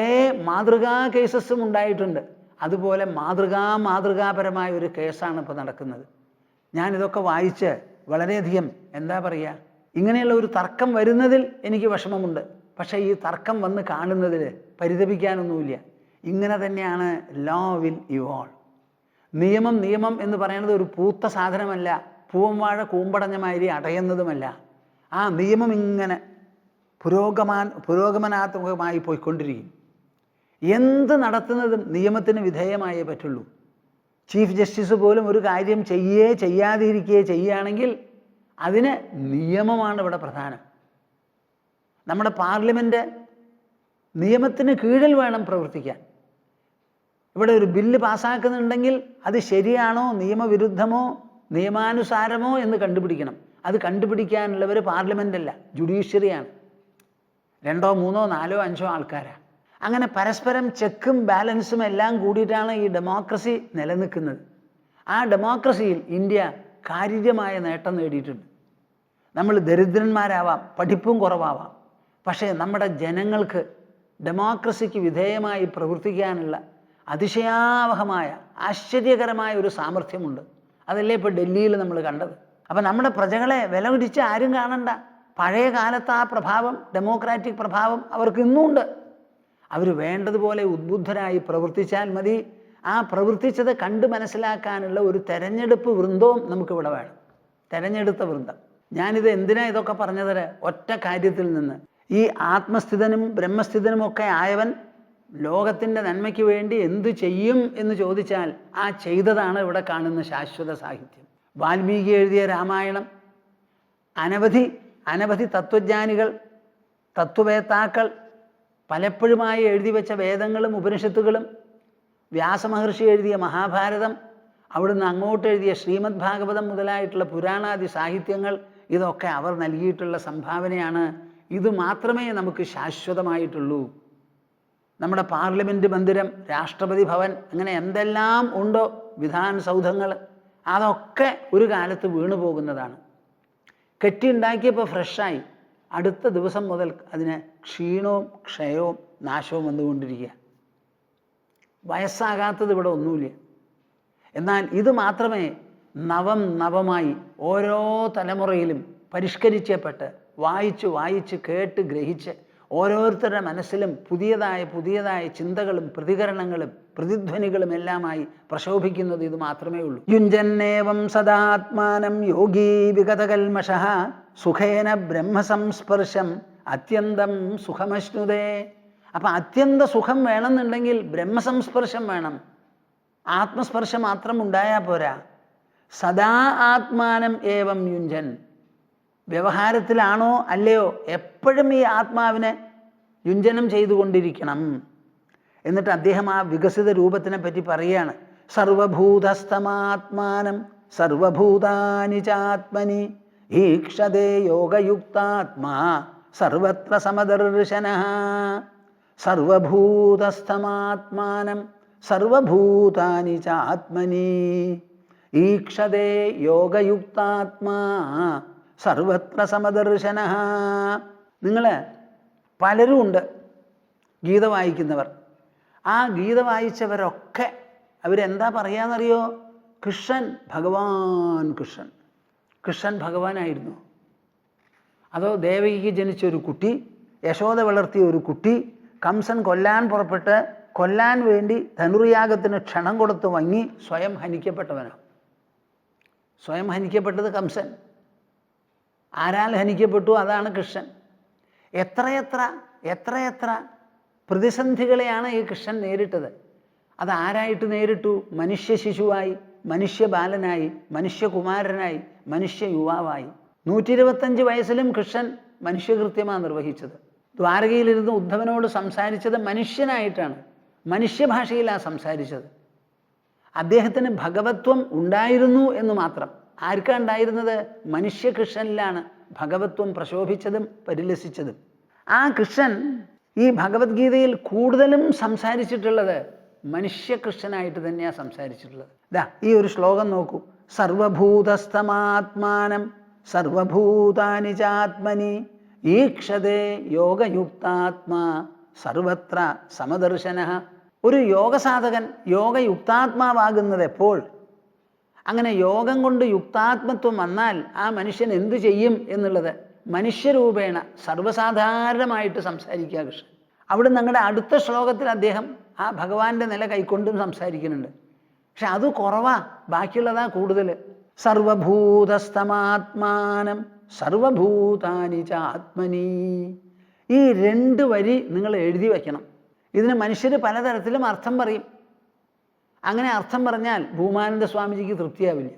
മാതൃകാ കേസസും ഉണ്ടായിട്ടുണ്ട്. അതുപോലെ മാതൃകാപരമായ ഒരു കേസാണ് ഇപ്പോൾ നടക്കുന്നത്. ഞാനിതൊക്കെ വായിച്ച് വളരെയധികം എന്താ പറയുക, ഇങ്ങനെയുള്ള ഒരു തർക്കം വരുന്നതിൽ എനിക്ക് വിഷമമുണ്ട്. പക്ഷേ ഈ തർക്കം വന്ന് കാണുന്നതിൽ പരിതപിക്കാനൊന്നുമില്ല. ഇങ്ങനെ തന്നെയാണ് ലോ വിൽ ഇവോൾവ്. നിയമം എന്ന് പറയുന്നത് ഒരു പൂത്ത സാധനമല്ല, പൂവൻ വാഴ കൂമ്പടഞ്ഞ മാതിരി അടയുന്നതുമല്ല. ആ നിയമം ഇങ്ങനെ പുരോഗമനാത്മകമായി പോയിക്കൊണ്ടിരിക്കും. എന്ത് നടത്തുന്നതും നിയമത്തിന് വിധേയമായേ പറ്റുള്ളൂ. ചീഫ് ജസ്റ്റിസ് പോലും ഒരു കാര്യം ചെയ്യാതിരിക്കുകയോ ചെയ്യുകയാണെങ്കിൽ അതിന് നിയമമാണ് ഇവിടെ പ്രധാനം. നമ്മുടെ പാർലമെൻറ്റ് നിയമത്തിന് കീഴിൽ വേണം പ്രവർത്തിക്കാൻ. ഇവിടെ ഒരു ബില്ല് പാസ്സാക്കുന്നുണ്ടെങ്കിൽ അത് ശരിയാണോ, നിയമവിരുദ്ധമോ, നിയമാനുസാരമോ എന്ന് കണ്ടുപിടിക്കണം. അത് കണ്ടുപിടിക്കാനുള്ളവർ പാർലമെൻ്റല്ല, ജുഡീഷ്യറിയാണ്. 2, 3, 4, 5 ആൾക്കാരാണ്. അങ്ങനെ പരസ്പരം ചെക്കും ബാലൻസും എല്ലാം കൂടിയിട്ടാണ് ഈ ഡെമോക്രസി നിലനിൽക്കുന്നത്. ആ ഡെമോക്രസിയിൽ ഇന്ത്യ കാര്യമായ നേട്ടം നേടിയിട്ടുണ്ട്. നമ്മൾ ദരിദ്രന്മാരാവാം, പഠിപ്പും കുറവാവാം, പക്ഷേ നമ്മുടെ ജനങ്ങൾക്ക് ഡെമോക്രസിക്ക് വിധേയമായി പ്രവർത്തിക്കാനുള്ള അതിശയാവഹമായ ആശ്ചര്യകരമായ ഒരു സാമർഥ്യമുണ്ട്. അതല്ലേ ഇപ്പോൾ ഡൽഹിയിൽ നമ്മൾ കണ്ടത്. അപ്പം നമ്മുടെ പ്രജകളെ വില പിടിച്ച് ആരും കാണണ്ട. പഴയ കാലത്ത് ആ പ്രഭാവം, ഡെമോക്രാറ്റിക് പ്രഭാവം അവർക്ക് ഇന്നുമുണ്ട്. അവർ വേണ്ടതുപോലെ ഉദ്ബുദ്ധരായി പ്രവർത്തിച്ചാൽ മതി. ആ പ്രവർത്തിച്ചത് കണ്ട് മനസ്സിലാക്കാനുള്ള ഒരു തെരഞ്ഞെടുപ്പ് വൃന്ദവും നമുക്കിവിടെ വേണം, തെരഞ്ഞെടുത്ത വൃന്ദം. ഞാനിത് എന്തിനാ ഇതൊക്കെ പറഞ്ഞത്? ഒറ്റ കാര്യത്തിൽ നിന്ന്. ഈ ആത്മസ്ഥിതനും ബ്രഹ്മസ്ഥിതനുമൊക്കെ ആയവൻ ലോകത്തിൻ്റെ നന്മയ്ക്ക് വേണ്ടി എന്തു ചെയ്യും എന്ന് ചോദിച്ചാൽ ആ ചെയ്തതാണ് ഇവിടെ കാണുന്ന ശാശ്വത സാഹിത്യം. വാൽമീകി എഴുതിയ രാമായണം, അനവധി തത്വജ്ഞാനികൾ, തത്വവേത്താക്കൾ പലപ്പോഴുമായി എഴുതി വെച്ച വേദങ്ങളും ഉപനിഷത്തുകളും, വ്യാസമഹർഷി എഴുതിയ മഹാഭാരതം, അവിടുന്ന് അങ്ങോട്ട് എഴുതിയ ശ്രീമദ് ഭാഗവതം മുതലായിട്ടുള്ള പുരാണാദി സാഹിത്യങ്ങൾ, ഇതൊക്കെ അവർ നൽകിയിട്ടുള്ള സംഭാവനയാണ്. ഇത് മാത്രമേ നമുക്ക് ശാശ്വതമായിട്ടുള്ളൂ. നമ്മുടെ പാർലമെൻറ്റ് മന്ദിരം, രാഷ്ട്രപതി ഭവൻ, അങ്ങനെ എന്തെല്ലാം ഉണ്ടോ, വിധാൻ സൗധങ്ങൾ, അതൊക്കെ ഒരു കാലത്ത് വീണു പോകുന്നതാണ്. കെട്ടിയുണ്ടാക്കിയപ്പോൾ ഫ്രഷായി, അടുത്ത ദിവസം മുതൽ അതിന് ക്ഷീണവും ക്ഷയവും നാശവും വന്നുകൊണ്ടിരിക്കുക. വയസ്സാകാത്തത് ഇവിടെ ഒന്നുമില്ല. എന്നാൽ ഇത് മാത്രമേ നവമായി ഓരോ തലമുറയിലും പരിഷ്കരിച്ചപ്പെട്ട് വായിച്ച് കേട്ട് ഗ്രഹിച്ച് ഓരോരുത്തരുടെ മനസ്സിലും പുതിയതായ ചിന്തകളും പ്രതികരണങ്ങളും പ്രതിധ്വനികളും എല്ലാമായി പ്രശോഭിക്കുന്നത് ഇത് മാത്രമേ ഉള്ളൂ. യുഞ്ജന്നേവം സദാത്മാനം യോഗീ വിഗതകൽമഷഃ സുഖേന ബ്രഹ്മസംസ്പർശം അത്യന്തം സുഖമശ്നുതേ. അപ്പം അത്യന്ത സുഖം വേണമെന്നുണ്ടെങ്കിൽ ബ്രഹ്മസംസ്പർശം വേണം. ആത്മസ്പർശം മാത്രം ഉണ്ടായാൽ പോരാ. സദാ ആത്മാനം ഏവം യുഞ്ജൻ. വ്യവഹാരത്തിലാണോ അല്ലയോ എപ്പോഴും ഈ ആത്മാവിനെ യുഞ്ജനം ചെയ്തുകൊണ്ടിരിക്കണം. എന്നിട്ട് അദ്ദേഹം ആ വികസിത രൂപത്തിനെ പറ്റി പറയുകയാണ്. സർവഭൂതസ്ഥമാത്മാനം സർവഭൂതാനി ചാത്മനി ഈക്ഷതേ യോഗയുക്താത്മാ സർവത്ര സമദർശനഃ. സർവഭൂതസ്ഥമാത്മാനം സർവഭൂതാനി ചാത്മനി ഈക്ഷതേ യോഗയുക്താത്മാ സർവത്ര സമദർശനഃ. നിങ്ങൾ പലരും ഉണ്ട് ഗീത വായിക്കുന്നവർ. ആ ഗീത വായിച്ചവരൊക്കെ അവരെന്താ പറയാന്നറിയോ? കൃഷ്ണൻ ഭഗവാനായിരുന്നു. അതോ ദേവകിക്ക് ജനിച്ചൊരു കുട്ടി, യശോദ വളർത്തിയ ഒരു കുട്ടി, കംസൻ കൊല്ലാൻ വേണ്ടി ധനുർയാഗത്തിന് ക്ഷണം കൊടുത്ത് വങ്ങി സ്വയം ഹനിക്കപ്പെട്ടവനാണ്. സ്വയം ഹനിക്കപ്പെട്ടത് കംസൻ. ആരാൽ ഹനിക്കപ്പെട്ടു? അതാണ് കൃഷ്ണൻ. എത്രയെത്ര പ്രതിസന്ധികളെയാണ് ഈ കൃഷ്ണൻ നേരിട്ടത്. അത് ആരായിട്ട് നേരിട്ടു? മനുഷ്യ ശിശുവായി, മനുഷ്യ ബാലനായി, മനുഷ്യകുമാരനായി, മനുഷ്യ യുവാവായി. 125 വയസ്സിലും കൃഷ്ണൻ മനുഷ്യകൃത്യമാണ് നിർവഹിച്ചത്. ദ്വാരകയിലിരുന്ന് ഉദ്ധവനോട് സംസാരിച്ചത് മനുഷ്യനായിട്ടാണ്, മനുഷ്യഭാഷയിലാണ് സംസാരിച്ചത്. അദ്ദേഹത്തിന് ഭഗവത്വം ഉണ്ടായിരുന്നു എന്ന് മാത്രം. ആർക്കാണ് ഉണ്ടായിരുന്നത്? മനുഷ്യകൃഷ്ണനിലാണ് ഭഗവത്വം പ്രശോഭിച്ചതും പരിലസിച്ചതും. ആ കൃഷ്ണൻ ഈ ഭഗവത്ഗീതയിൽ കൂടുതലും സംസാരിച്ചിട്ടുള്ളത് മനുഷ്യകൃഷ്ണനായിട്ട് തന്നെയാണ് സംസാരിച്ചിട്ടുള്ളത്. ഈ ഒരു ശ്ലോകം നോക്കൂ. സർവഭൂതസ്ഥമാത്മാനം സർവഭൂതാനി ചാത്മനി ഈക്ഷതേ യോഗയുക്താത്മാ സർവത്ര സമദർശനഃ. ഒരു യോഗസാധകൻ യോഗയുക്താത്മാവാകുന്നത് എപ്പോൾ? അങ്ങനെ യോഗം കൊണ്ട് യുക്താത്മത്വം വന്നാൽ ആ മനുഷ്യൻ എന്തു ചെയ്യും എന്നുള്ളത് മനുഷ്യരൂപേണ സർവ്വസാധാരണമായിട്ട് സംസാരിക്കുക കൃഷ്ണൻ. അവിടെ ഞങ്ങളുടെ അടുത്ത ശ്ലോകത്തിൽ അദ്ദേഹം ആ ഭഗവാന്റെ നില കൈക്കൊണ്ടും സംസാരിക്കുന്നുണ്ട്. പക്ഷെ അത് കുറവാ, ബാക്കിയുള്ളതാ കൂടുതൽ. സർവഭൂതസ്ഥമാത്മാനം സർവഭൂതാനി ചാത്മനി. ഈ 2 വരി നിങ്ങൾ എഴുതി വയ്ക്കണം. ഇതിന് മനുഷ്യർ പലതരത്തിലും അർത്ഥം പറയും. അങ്ങനെ അർത്ഥം പറഞ്ഞാൽ ഭൂമാനന്ദ സ്വാമിജിക്ക് തൃപ്തിയാവില്ല.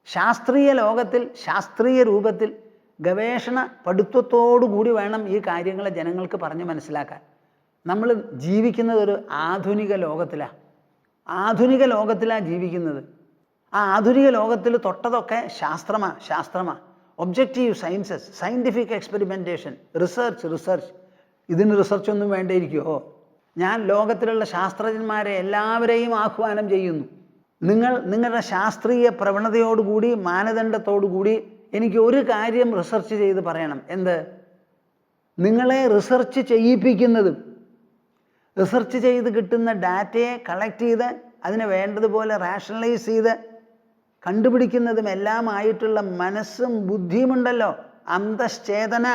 ശാസ്ത്രീയ ലോകത്തിൽ ശാസ്ത്രീയ രൂപത്തിൽ ഗവേഷണ പഠിത്വത്തോടുകൂടി വേണം ഈ കാര്യങ്ങളെ ജനങ്ങൾക്ക് പറഞ്ഞ് മനസ്സിലാക്കാൻ. നമ്മൾ ജീവിക്കുന്നത് ഒരു ആധുനിക ലോകത്തിലാണ്. ആധുനിക ലോകത്തിലാണ് ജീവിക്കുന്നത്. ആ ആധുനിക ലോകത്തിൽ തൊട്ടതൊക്കെ ശാസ്ത്രമാണ്. Objective sciences, scientific experimentation, research. ഇതിന് റിസർച്ചൊന്നും വേണ്ടിയിരിക്കുമോ? ഞാൻ ലോകത്തിലുള്ള ശാസ്ത്രജ്ഞന്മാരെ എല്ലാവരെയും ആഹ്വാനം ചെയ്യുന്നു. നിങ്ങളുടെ ശാസ്ത്രീയ പ്രവണതയോടുകൂടി മാനദണ്ഡത്തോടുകൂടി എനിക്ക് ഒരു കാര്യം റിസർച്ച് ചെയ്ത് പറയണം. എന്ത്? നിങ്ങളെ റിസർച്ച് ചെയ്യിപ്പിക്കുന്നതും റിസർച്ച് ചെയ്ത് കിട്ടുന്ന ഡാറ്റയെ കളക്ട് ചെയ്ത് അതിനെ വേണ്ടതുപോലെ റാഷണലൈസ് ചെയ്ത് കണ്ടുപിടിക്കുന്നതും എല്ലാമായിട്ടുള്ള മനസ്സും ബുദ്ധിയുമുണ്ടല്ലോ, അന്തശ്ചേതന.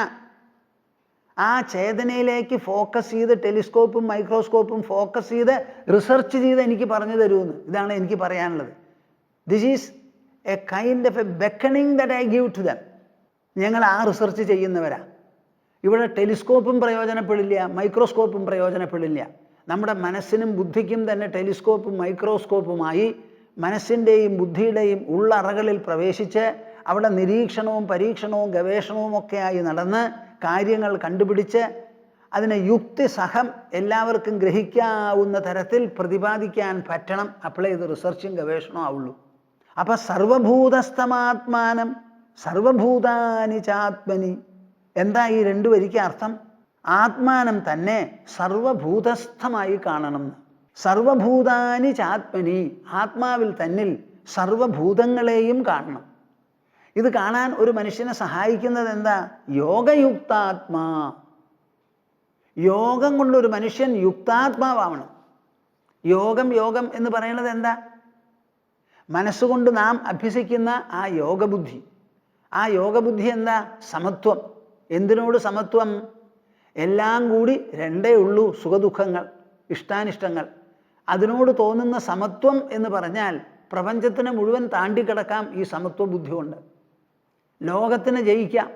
ആ ചേതനയിലേക്ക് ഫോക്കസ് ചെയ്ത് ടെലിസ്കോപ്പും മൈക്രോസ്കോപ്പും ഫോക്കസ് ചെയ്ത് റിസർച്ച് ചെയ്ത് എനിക്ക് പറഞ്ഞു തരുമെന്ന്. ഇതാണ് എനിക്ക് പറയാനുള്ളത്. This is a kind of a beckoning that I give to them. ഞങ്ങൾ ആ റിസർച്ച് ചെയ്യുന്നവരാ. ഇവിടെ ടെലിസ്കോപ്പും പ്രയോജനപ്പെടില്ല, മൈക്രോസ്കോപ്പും പ്രയോജനപ്പെടില്ല. നമ്മുടെ മനസ്സിനും ബുദ്ധിക്കും തന്നെ ടെലിസ്കോപ്പും മൈക്രോസ്കോപ്പുമായി മനസ്സിൻ്റെയും ബുദ്ധിയുടെയും ഉള്ളറകളിൽ പ്രവേശിച്ച് അവിടെ നിരീക്ഷണവും പരീക്ഷണവും ഗവേഷണവും ഒക്കെയായി നടന്ന് കാര്യങ്ങൾ കണ്ടുപിടിച്ച് അതിനെ യുക്തിസഹം എല്ലാവർക്കും ഗ്രഹിക്കാവുന്ന തരത്തിൽ പ്രതിപാദിക്കാൻ പറ്റണം. അപ്പോഴേ ഇത് റിസർച്ചും ഗവേഷണവും ആവുള്ളൂ. അപ്പം സർവഭൂതസ്ഥമാത്മാനം സർവഭൂതാനി ചാത്മനി. എന്താ ഈ 2 വരിക്ക് അർത്ഥം? ആത്മാനം തന്നെ സർവഭൂതസ്ഥമായി കാണണം. സർവഭൂതാനി ചാത്മനി, ആത്മാവിൽ തന്നിൽ സർവഭൂതങ്ങളെയും കാണണം. ഇത് കാണാൻ ഒരു മനുഷ്യനെ സഹായിക്കുന്നത് എന്താ? യോഗയുക്താത്മാ. യോഗം കൊണ്ടൊരു മനുഷ്യൻ യുക്താത്മാവാവണം. യോഗം എന്ന് പറയുന്നത് എന്താ? മനസ്സുകൊണ്ട് നാം അഭ്യസിക്കുന്ന ആ യോഗബുദ്ധി. ആ യോഗബുദ്ധി എന്താ? സമത്വം. എന്തിനോട് സമത്വം? എല്ലാം കൂടി 2 ഉള്ളൂ, സുഖദുഃഖങ്ങൾ, ഇഷ്ടാനിഷ്ടങ്ങൾ. അതിനോട് തോന്നുന്ന സമത്വം എന്ന് പറഞ്ഞാൽ പ്രപഞ്ചത്തിനെ മുഴുവൻ താണ്ടിക്കിടക്കാം ഈ സമത്വ ബുദ്ധി കൊണ്ട്. ലോകത്തിന് ജയിക്കാം.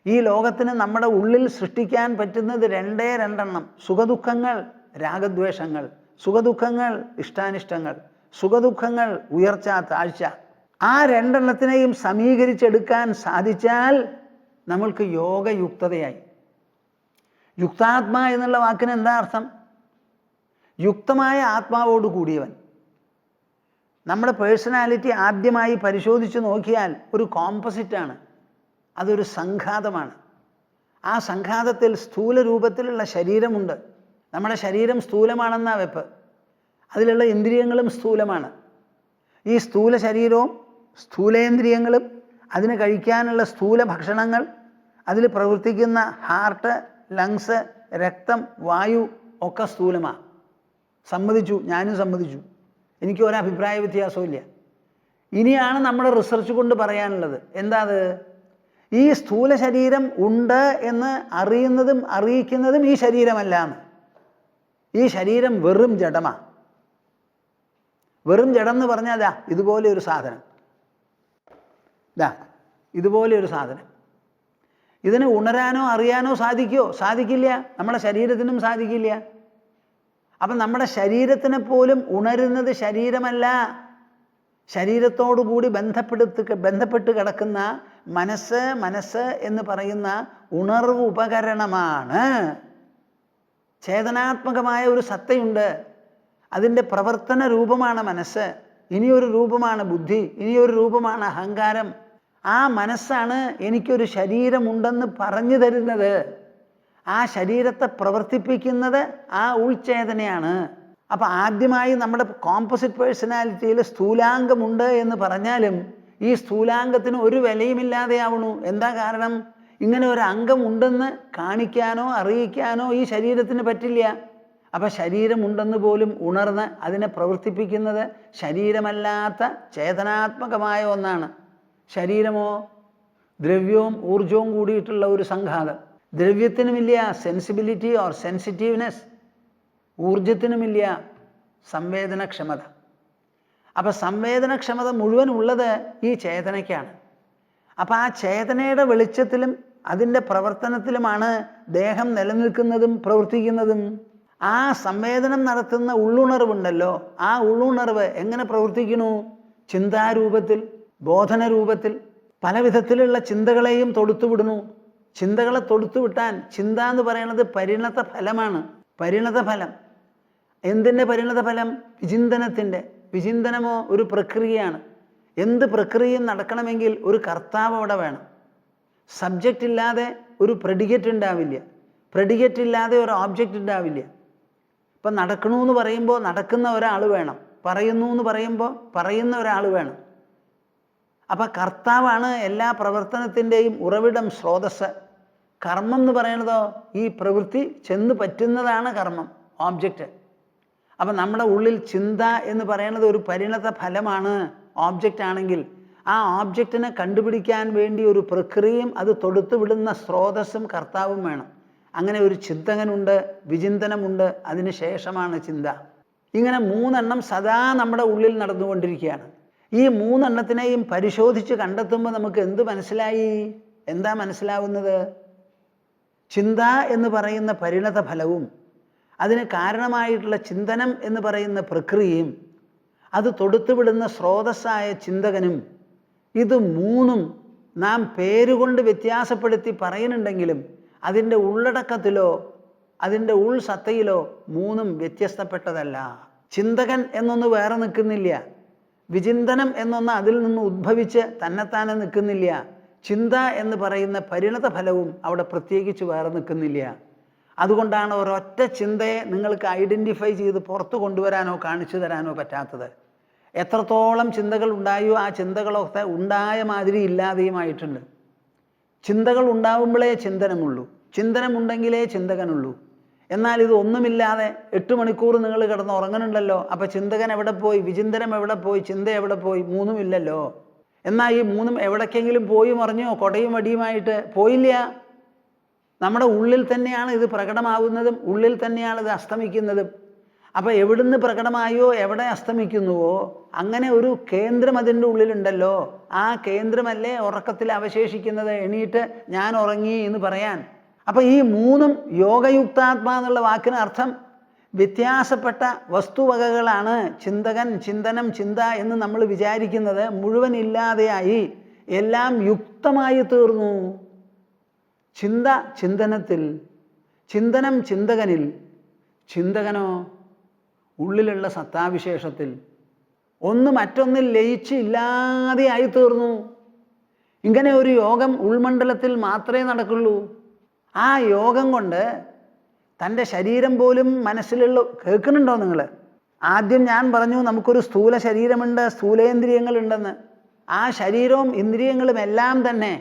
ഈ ലോകത്തിന് നമ്മുടെ ഉള്ളിൽ സൃഷ്ടിക്കാൻ പറ്റുന്നത് 2 സുഖദുഃഖങ്ങൾ, രാഗദ്വേഷങ്ങൾ, സുഖദുഃഖങ്ങൾ, ഇഷ്ടാനിഷ്ടങ്ങൾ, സുഖദുഃഖങ്ങൾ, ഉയർച്ച, താഴ്ച. ആ 2 സമീകരിച്ചെടുക്കാൻ സാധിച്ചാൽ നമ്മൾക്ക് യോഗയുക്തതയായി. യുക്താത്മാ എന്നുള്ള വാക്കിന് എന്താ അർത്ഥം? യുക്തമായ ആത്മാവോട് കൂടിയവൻ. നമ്മുടെ പേഴ്സണാലിറ്റി ആദ്യമായി പരിശോധിച്ച് നോക്കിയാൽ ഒരു കോമ്പസിറ്റാണ്, അതൊരു സംഘാതമാണ്. ആ സംഘാതത്തിൽ സ്ഥൂല രൂപത്തിലുള്ള ശരീരമുണ്ട്. നമ്മുടെ ശരീരം സ്ഥൂലമാണെന്നാ വെപ്പ്. അതിലുള്ള ഇന്ദ്രിയങ്ങളും സ്ഥൂലമാണ്. ഈ സ്ഥൂല ശരീരവും സ്ഥൂലേന്ദ്രിയങ്ങളും അതിന് കഴിക്കാനുള്ള സ്ഥൂല ഭക്ഷണങ്ങൾ, അതിൽ പ്രവർത്തിക്കുന്ന ഹാർട്ട്, ലങ്സ്, രക്തം, വായു ഒക്കെ സ്ഥൂലമാണ്. സമ്മതിച്ചു, ഞാനും സമ്മതിച്ചു. എനിക്ക് ഒരഭിപ്രായ വ്യത്യാസവും ഇല്ല. ഇനിയാണ് നമ്മുടെ റിസർച്ച് കൊണ്ട് പറയാനുള്ളത്. എന്താ അത്? ഈ സ്ഥൂല ശരീരം ഉണ്ട് എന്ന് അറിയുന്നതും അറിയിക്കുന്നതും ഈ ശരീരമല്ല എന്ന്. ഈ ശരീരം വെറും ജഡമാണ്. വെറും ജഡം എന്ന് പറഞ്ഞാൽ അതാ ഇതുപോലെ ഒരു സാധനം. ഇതുപോലെ ഒരു സാധനം. ഇതിനെ ഉണരാനോ അറിയാനോ സാധിക്കുമോ? സാധിക്കില്ല. നമ്മുടെ ശരീരത്തിനും സാധിക്കില്ല. അപ്പം നമ്മുടെ ശരീരത്തിനെ പോലും ഉണരുന്നത് ശരീരമല്ല, ശരീരത്തോടുകൂടി ബന്ധപ്പെട്ട് കിടക്കുന്ന മനസ്സ് എന്ന് പറയുന്ന ഉണർവ് ഉപകരണമാണ്. ചേതനാത്മകമായ ഒരു സത്തയുണ്ട്. അതിൻ്റെ പ്രവർത്തന രൂപമാണ് മനസ്സ്. ഇനിയൊരു രൂപമാണ് ബുദ്ധി, ഇനിയൊരു രൂപമാണ് അഹങ്കാരം. ആ മനസ്സാണ് എനിക്കൊരു ശരീരമുണ്ടെന്ന് പറഞ്ഞു തരുന്നത്. ആ ശരീരത്തെ പ്രവർത്തിപ്പിക്കുന്നത് ആ ഉൾചേതനയാണ്. അപ്പം ആദ്യമായി നമ്മുടെ കോമ്പോസിറ്റ് പേഴ്സണാലിറ്റിയിൽ സ്ഥൂലാംഗമുണ്ട് എന്ന് പറഞ്ഞാലും ഈ സ്ഥൂലാംഗത്തിന് ഒരു വിലയുമില്ലാതെയാവണു. എന്താ കാരണം? ഇങ്ങനെ ഒരു അംഗം ഉണ്ടെന്ന് കാണിക്കാനോ അറിയിക്കാനോ ഈ ശരീരത്തിന് പറ്റില്ല. അപ്പം ശരീരമുണ്ടെന്ന് പോലും ഉണർന്ന് അതിനെ പ്രവർത്തിപ്പിക്കുന്നത് ശരീരമല്ലാത്ത ചേതനാത്മകമായ ഒന്നാണ്. ശരീരമോ ദ്രവ്യവും ഊർജവും കൂടിയിട്ടുള്ള ഒരു സംഘാതം. ദ്രവ്യത്തിനുമില്ല സെൻസിബിലിറ്റി ഓർ സെൻസിറ്റീവ്നെസ്, ഊർജത്തിനുമില്ല സംവേദനക്ഷമത. അപ്പം സംവേദനക്ഷമത മുഴുവൻ ഉള്ളത് ഈ ചേതനയ്ക്കാണ്. അപ്പം ആ ചേതനയുടെ വെളിച്ചത്തിലും അതിൻ്റെ പ്രവർത്തനത്തിലുമാണ് ദേഹം നിലനിൽക്കുന്നതും പ്രവർത്തിക്കുന്നതും. ആ സംവേദനം നടത്തുന്ന ഉള്ളുണർവുണ്ടല്ലോ, ആ ഉള്ളുണർവ് എങ്ങനെ പ്രവർത്തിക്കുന്നു? ചിന്താരൂപത്തിൽ, ബോധനരൂപത്തിൽ പല വിധത്തിലുള്ള ചിന്തകളെയും തൊടുത്തുവിടുന്നു. ചിന്തകളെ തൊടുത്തുവിട്ടാൻ, ചിന്ത എന്ന് പറയുന്നത് പരിണത ഫലമാണ്. പരിണത ഫലം എന്തിൻ്റെ പരിണത ഫലം? വിചിന്തനത്തിൻ്റെ. വിചിന്തനമോ ഒരു പ്രക്രിയയാണ്. എന്ത് പ്രക്രിയയും നടക്കണമെങ്കിൽ ഒരു കർത്താവ് അവിടെ വേണം. സബ്ജക്റ്റ് ഇല്ലാതെ ഒരു പ്രെഡിക്കേറ്റ് ഉണ്ടാവില്ല, പ്രെഡിക്കേറ്റ് ഇല്ലാതെ ഒരു ഓബ്ജക്റ്റ് ഉണ്ടാവില്ല. ഇപ്പം നടക്കണമെന്ന് പറയുമ്പോൾ നടക്കുന്ന ഒരാൾ വേണം, പറയുന്നു എന്ന് പറയുമ്പോൾ പറയുന്ന ഒരാൾ വേണം. അപ്പം കർത്താവാണ് എല്ലാ പ്രവർത്തനത്തിൻ്റെയും ഉറവിടം, സ്രോതസ്സ്. കർമ്മം എന്ന് പറയുന്നതോ ഈ പ്രവൃത്തി ചെന്ന് പറ്റുന്നതാണ് കർമ്മം, ഓബ്ജക്റ്റ്. അപ്പം നമ്മുടെ ഉള്ളിൽ ചിന്ത എന്ന് പറയുന്നത് ഒരു പരിണത ഫലമാണ് ഓബ്ജക്റ്റ് ആണെങ്കിൽ, ആ ഓബ്ജക്റ്റിനെ കണ്ടുപിടിക്കാൻ വേണ്ടി ഒരു പ്രക്രിയയും അത് തൊടുത്തു വിടുന്ന സ്രോതസ്സും കർത്താവും വേണം. അങ്ങനെ ഒരു ചിന്തകനുണ്ട്, വിചിന്തനമുണ്ട്, അതിന് ശേഷമാണ് ചിന്ത. ഇങ്ങനെ മൂന്നെണ്ണം സദാ നമ്മുടെ ഉള്ളിൽ നടന്നുകൊണ്ടിരിക്കുകയാണ്. ഈ മൂന്നെണ്ണത്തിനെയും പരിശോധിച്ച് കണ്ടെത്തുമ്പോൾ നമുക്ക് എന്ത് മനസ്സിലായി? എന്താ മനസ്സിലാവുന്നത്? ചിന്ത എന്ന് പറയുന്ന പരിണത ഫലവും അതിന് കാരണമായിട്ടുള്ള ചിന്തനം എന്ന് പറയുന്ന പ്രക്രിയയും അത് തൊടുത്തുവിടുന്ന സ്രോതസ്സായ ചിന്തകനും, ഇത് മൂന്നും നാം പേരുകൊണ്ട് വ്യത്യാസപ്പെടുത്തി പറയുന്നുണ്ടെങ്കിലും അതിൻ്റെ ഉള്ളടക്കത്തിലോ അതിൻ്റെ ഉൾസത്തയിലോ മൂന്നും വ്യത്യസ്തപ്പെട്ടതല്ല. ചിന്തകൻ എന്നൊന്ന് വേറെ നിൽക്കുന്നില്ല, വിചിന്തനം എന്നൊന്ന് അതിൽ നിന്ന് ഉദ്ഭവിച്ച് തന്നെത്താനെ നിൽക്കുന്നില്ല, ചിന്ത എന്ന് പറയുന്ന പരിണത ഫലവും അവിടെ പ്രത്യേകിച്ച് വേറെ നിൽക്കുന്നില്ല. അതുകൊണ്ടാണ് ഒരൊറ്റ ചിന്തയെ നിങ്ങൾക്ക് ഐഡൻറ്റിഫൈ ചെയ്ത് പുറത്തു കൊണ്ടുവരാനോ കാണിച്ചു തരാനോ പറ്റാത്തത്. എത്രത്തോളം ചിന്തകൾ ഉണ്ടായോ ആ ചിന്തകളൊക്കെ ഉണ്ടായ മാതിരി ഇല്ലാതെയുമായിട്ടുണ്ട്. ചിന്തകൾ ഉണ്ടാവുമ്പോഴേ ചിന്തനമുള്ളൂ, ചിന്തനമുണ്ടെങ്കിലേ ചിന്തകനുള്ളൂ. എന്നാൽ ഇത് ഒന്നുമില്ലാതെ 8 മണിക്കൂർ നിങ്ങൾ കിടന്ന് ഉറങ്ങുന്നുണ്ടല്ലോ, അപ്പം ചിന്തകൻ എവിടെ പോയി? വിചിന്തനം എവിടെ പോയി? ചിന്ത എവിടെ പോയി? മൂന്നുമില്ലല്ലോ. എന്നാൽ ഈ മൂന്നും എവിടേക്കെങ്കിലും പോയി മറിഞ്ഞോ? കൊടയും വടിയുമായിട്ട് പോയില്ല. നമ്മുടെ ഉള്ളിൽ തന്നെയാണ് ഇത് പ്രകടമാവുന്നതും ഉള്ളിൽ തന്നെയാണ് ഇത് അസ്തമിക്കുന്നതും. അപ്പോൾ എവിടുന്ന് പ്രകടമായോ എവിടെ അസ്തമിക്കുന്നുവോ അങ്ങനെ ഒരു കേന്ദ്രം അതിൻ്റെ ഉള്ളിലുണ്ടല്ലോ. ആ കേന്ദ്രമല്ലേ ഉറക്കത്തിൽ അവശേഷിക്കുന്നത്, എണീറ്റ് ഞാൻ ഉറങ്ങി എന്ന് പറയാൻ. അപ്പം ഈ മൂന്നും യോഗയുക്താത്മാ എന്നുള്ള വാക്കിന് അർത്ഥം വ്യത്യാസപ്പെട്ട വസ്തുവകകളാണ്. ചിന്തകൻ, ചിന്തനം, ചിന്ത എന്ന് നമ്മൾ വിചാരിക്കുന്നത് മുഴുവൻ ഇല്ലാതെയായി, എല്ലാം യുക്തമായി തീർന്നു. ചിന്ത ചിന്തനത്തിൽ, ചിന്തനം ചിന്തകനിൽ, ചിന്തകനോ ഉള്ളിലുള്ള സത്താവിശേഷത്തിൽ. ഒന്ന് മറ്റൊന്നിൽ ലയിച്ച് ഇല്ലാതെയായി തീർന്നു. ഇങ്ങനെ ഒരു യോഗം ഉൾമണ്ഡലത്തിൽ മാത്രമേ നടക്കുള്ളൂ. ആ യോഗം കൊണ്ട് തൻ്റെ ശരീരം പോലും മനസ്സിലുള്ള, കേൾക്കുന്നുണ്ടോ നിങ്ങൾ? ആദ്യം ഞാൻ പറഞ്ഞു നമുക്കൊരു സ്ഥൂല ശരീരമുണ്ട്, സ്ഥൂലേന്ദ്രിയങ്ങളുണ്ടെന്ന്. ആ ശരീരവും ഇന്ദ്രിയങ്ങളും എല്ലാം തന്നെ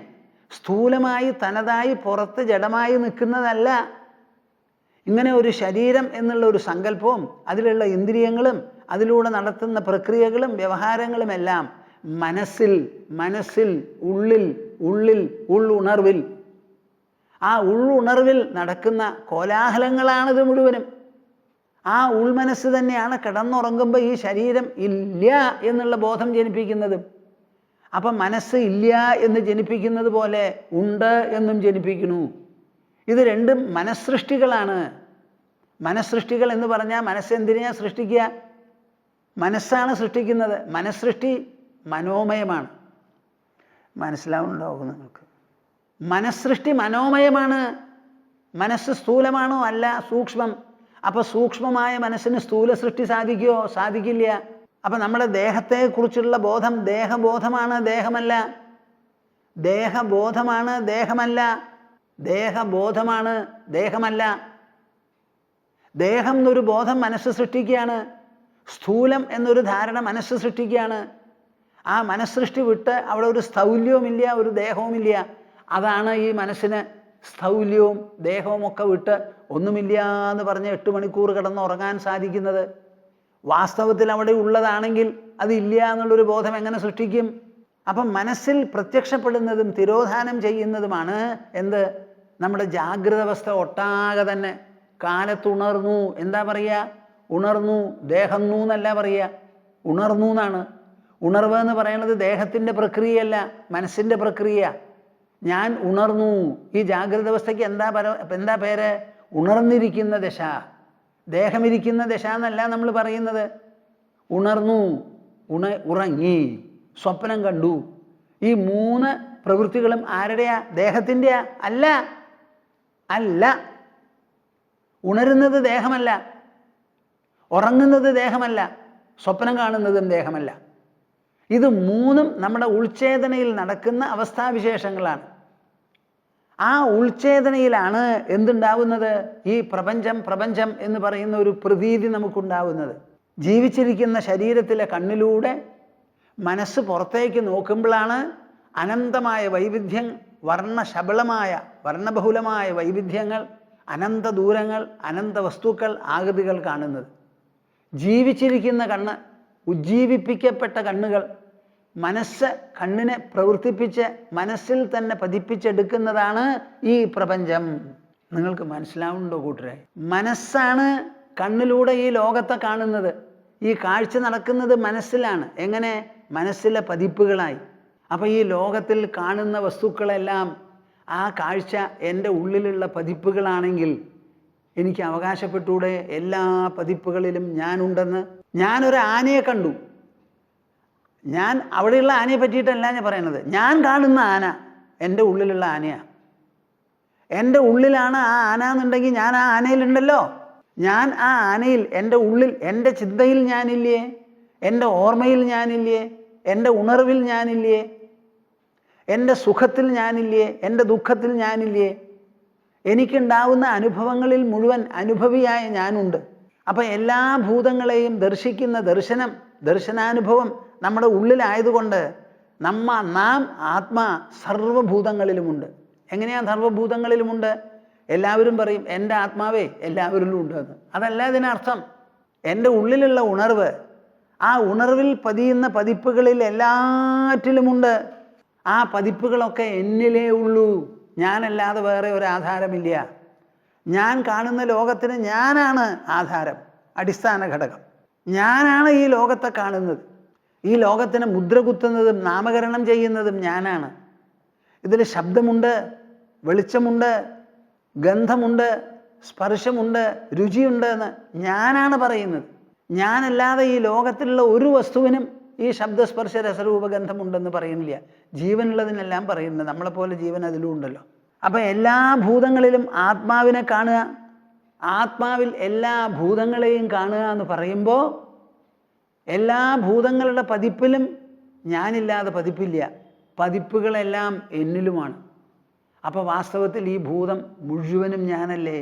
സ്ഥൂലമായി തനതായി പുറത്ത് ജഡമായി നിൽക്കുന്നതല്ല. ഇങ്ങനെ ഒരു ശരീരം എന്നുള്ള ഒരു സങ്കല്പവും അതിലുള്ള ഇന്ദ്രിയങ്ങളും അതിലൂടെ നടത്തുന്ന പ്രക്രിയകളും വ്യവഹാരങ്ങളുമെല്ലാം മനസ്സിൽ, മനസ്സിൽ, ഉള്ളിൽ, ഉള്ളിൽ, ഉള്ളുണർവിൽ, ആ ഉള്ളുണർവിൽ നടക്കുന്ന കോലാഹലങ്ങളാണിത് മുഴുവനും. ആ ഉൾമനസ്സ് തന്നെയാണ് കിടന്നുറങ്ങുമ്പോൾ ഈ ശരീരം ഇല്ല എന്നുള്ള ബോധം ജനിപ്പിക്കുന്നതും. അപ്പം മനസ്സ് ഇല്ല എന്ന് ജനിപ്പിക്കുന്നത് പോലെ ഉണ്ട് എന്നും ജനിപ്പിക്കുന്നു. ഇത് രണ്ടും മനഃസൃഷ്ടികളാണ്. മനഃസൃഷ്ടികൾ എന്ന് പറഞ്ഞാൽ മനസ്സെന്തിനെയാണ് സൃഷ്ടിക്കുക? മനസ്സാണ് സൃഷ്ടിക്കുന്നത്. മനഃസൃഷ്ടി മനോമയമാണ്. മനസ്സിലാവുന്നുണ്ടാവും നിങ്ങൾക്ക്? മനഃസൃഷ്ടി മനോമയമാണ്. മനസ്സ് സ്ഥൂലമാണോ? അല്ല, സൂക്ഷ്മം. അപ്പോൾ സൂക്ഷ്മമായ മനസ്സിന് സ്ഥൂല സൃഷ്ടി സാധിക്കുമോ? സാധിക്കില്ല. അപ്പം നമ്മുടെ ദേഹത്തെക്കുറിച്ചുള്ള ബോധം ദേഹബോധമാണ്, ദേഹമല്ല. ദേഹബോധമാണ്, ദേഹമല്ല. ദേഹബോധമാണ്, ദേഹമല്ല. ദേഹം എന്നൊരു ബോധം മനസ്സ് സൃഷ്ടിക്കുകയാണ്. സ്ഥൂലം എന്നൊരു ധാരണ മനസ്സ് സൃഷ്ടിക്കുകയാണ്. ആ മനഃസൃഷ്ടി വിട്ട് അവിടെ ഒരു സ്ഥൗല്യവുമില്ല, ഒരു ദേഹവുമില്ല. അതാണ് ഈ മനസ്സിന് സ്ഥൗല്യവും ദേഹവും ഒക്കെ വിട്ട് ഒന്നുമില്ല എന്ന് പറഞ്ഞ് 8 മണിക്കൂർ കിടന്ന് ഉറങ്ങാൻ സാധിക്കുന്നത്? വാസ്തവത്തിൽ അവിടെ ഉള്ളതാണെങ്കിൽ അതില്ല എന്നുള്ളൊരു ബോധം എങ്ങനെ സൃഷ്ടിക്കും? അപ്പം മനസ്സിൽ പ്രത്യക്ഷപ്പെടുന്നതും തിരോധാനം ചെയ്യുന്നതുമാണ് എന്ത്? നമ്മുടെ ജാഗ്രത അവസ്ഥ ഒട്ടാകെ തന്നെ. കാലത്തുണർന്നു, എന്താ പറയുക? ഉണർന്നു, ദേഹന്നു എന്നല്ല പറയുക, ഉണർന്നു എന്നാണ്. ഉണർവ് എന്ന് പറയുന്നത് ദേഹത്തിൻ്റെ പ്രക്രിയയല്ല, മനസ്സിൻ്റെ പ്രക്രിയ. ഞാൻ ഉണർന്നു. ഈ ജാഗ്രത അവസ്ഥയ്ക്ക് എന്താ പേര്? ഉണർന്നിരിക്കുന്ന ദശ. ദേഹമിരിക്കുന്ന ദശ എന്നല്ല നമ്മൾ പറയുന്നത്. ഉണർന്നു, ഉറങ്ങി, സ്വപ്നം കണ്ടു. ഈ 3 പ്രവൃത്തികളും ആരുടെയാ? ദേഹത്തിൻ്റെയാ? അല്ല, അല്ല. ഉണരുന്നത് ദേഹമല്ല, ഉറങ്ങുന്നത് ദേഹമല്ല, സ്വപ്നം കാണുന്നതും ദേഹമല്ല. ഇത് 3ഉം നമ്മുടെ ഉൾച്ചേതനയിൽ നടക്കുന്ന അവസ്ഥാവിശേഷങ്ങളാണ്. ആ ഉൾച്ചേതനയിലാണ് എന്തുണ്ടാവുന്നത്? ഈ പ്രപഞ്ചം എന്ന് പറയുന്ന ഒരു പ്രതീതി നമുക്കുണ്ടാവുന്നത്. ജീവിച്ചിരിക്കുന്ന ശരീരത്തിലെ കണ്ണിലൂടെ മനസ്സ് പുറത്തേക്ക് നോക്കുമ്പോഴാണ് അനന്തമായ വൈവിധ്യം, വർണ്ണബഹുലമായ വൈവിധ്യങ്ങൾ, അനന്ത ദൂരങ്ങൾ, അനന്ത വസ്തുക്കൾ, ആകൃതികൾ കാണുന്നത്. ജീവിച്ചിരിക്കുന്ന കണ്ണ്, ഉജ്ജീവിപ്പിക്കപ്പെട്ട കണ്ണുകൾ, മനസ്സ് കണ്ണിനെ പ്രവർത്തിപ്പിച്ച് മനസ്സിൽ തന്നെ പതിപ്പിച്ചെടുക്കുന്നതാണ് ഈ പ്രപഞ്ചം. നിങ്ങൾക്ക് മനസ്സിലാവുന്നുണ്ടോ കൂട്ടരെ? മനസ്സാണ് കണ്ണിലൂടെ ഈ ലോകത്തെ കാണുന്നത്. ഈ കാഴ്ച നടക്കുന്നത് മനസ്സിലാണ്. എങ്ങനെ? മനസ്സിലെ പതിപ്പുകളായി. അപ്പോൾ ഈ ലോകത്തിൽ കാണുന്ന വസ്തുക്കളെല്ലാം ആ കാഴ്ച എൻ്റെ ഉള്ളിലുള്ള പതിപ്പുകളാണെങ്കിൽ എനിക്ക് അവകാശപ്പെട്ടൂടെ എല്ലാ പതിപ്പുകളിലും ഞാനുണ്ടെന്ന്? ഞാനൊരു ആനയെ കണ്ടു. ഞാൻ അവിടെയുള്ള ആനയെ പറ്റിയിട്ടല്ല ഞാൻ പറയണത്. ഞാൻ കാണുന്ന ആന എൻ്റെ ഉള്ളിലുള്ള ആനയാണ്. എൻ്റെ ഉള്ളിലാണ് ആ ആന എന്നുണ്ടെങ്കിൽ ഞാൻ ആ ആനയിലുണ്ടല്ലോ. ഞാൻ ആ ആനയിൽ, എൻ്റെ ഉള്ളിൽ, എൻ്റെ ചിന്തയിൽ ഞാനില്ലേ? എൻ്റെ ഓർമ്മയിൽ ഞാനില്ലേ? എൻ്റെ ഉണർവിൽ ഞാനില്ലേ? എൻ്റെ സുഖത്തിൽ ഞാനില്ലേ? എൻ്റെ ദുഃഖത്തിൽ ഞാനില്ലേ? എനിക്കുണ്ടാവുന്ന അനുഭവങ്ങളിൽ മുഴുവൻ അനുഭവിയായ ഞാനുണ്ട്. അപ്പം എല്ലാ ഭൂതങ്ങളെയും ദർശിക്കുന്ന ദർശനാനുഭവം നമ്മുടെ ഉള്ളിലായതുകൊണ്ട് നാം ആത്മാ സർവഭൂതങ്ങളിലുമുണ്ട്. എങ്ങനെയാണ് സർവഭൂതങ്ങളിലുമുണ്ട്? എല്ലാവരും പറയും എൻ്റെ ആത്മാവേ എല്ലാവരിലും ഉണ്ടെന്ന്. അതല്ല ഇതിനർത്ഥം. എൻ്റെ ഉള്ളിലുള്ള ഉണർവ്, ആ ഉണർവിൽ പതിയുന്ന പതിപ്പുകളിൽ എല്ലാറ്റിലുമുണ്ട്. ആ പതിപ്പുകളൊക്കെ എന്നിലേ ഉള്ളൂ. ഞാനല്ലാതെ വേറെ ഒരു ആധാരമില്ല. ഞാൻ കാണുന്ന ലോകത്തിന് ഞാനാണ് ആധാരം, അടിസ്ഥാന ഘടകം. ഞാനാണ് ഈ ലോകത്തെ കാണുന്നത്. ഈ ലോകത്തിന് മുദ്ര കുത്തുന്നതും നാമകരണം ചെയ്യുന്നതും ഞാനാണ്. ഇതിൽ ശബ്ദമുണ്ട്, വെളിച്ചമുണ്ട്, ഗന്ധമുണ്ട്, സ്പർശമുണ്ട്, രുചിയുണ്ട് എന്ന് ഞാനാണ് പറയുന്നത്. ഞാനല്ലാതെ ഈ ലോകത്തിലുള്ള ഒരു വസ്തുവിനും ഈ ശബ്ദസ്പർശ രസരൂപഗന്ധമുണ്ടെന്ന് പറയുന്നില്ല. ജീവനുള്ളതിനെല്ലാം പറയുന്നത്. നമ്മളെപ്പോലെ ജീവൻ അതിലും ഉണ്ടല്ലോ. അപ്പം എല്ലാ ഭൂതങ്ങളിലും ആത്മാവിനെ കാണുക, ആത്മാവിൽ എല്ലാ ഭൂതങ്ങളെയും കാണുക എന്ന് പറയുമ്പോൾ എല്ലാ ഭൂതങ്ങളുടെ പതിപ്പിലും ഞാനില്ലാതെ പതിപ്പില്ല. പതിപ്പുകളെല്ലാം എന്നിലുമാണ്. അപ്പോൾ വാസ്തവത്തിൽ ഈ ഭൂതം മുഴുവനും ഞാനല്ലേ?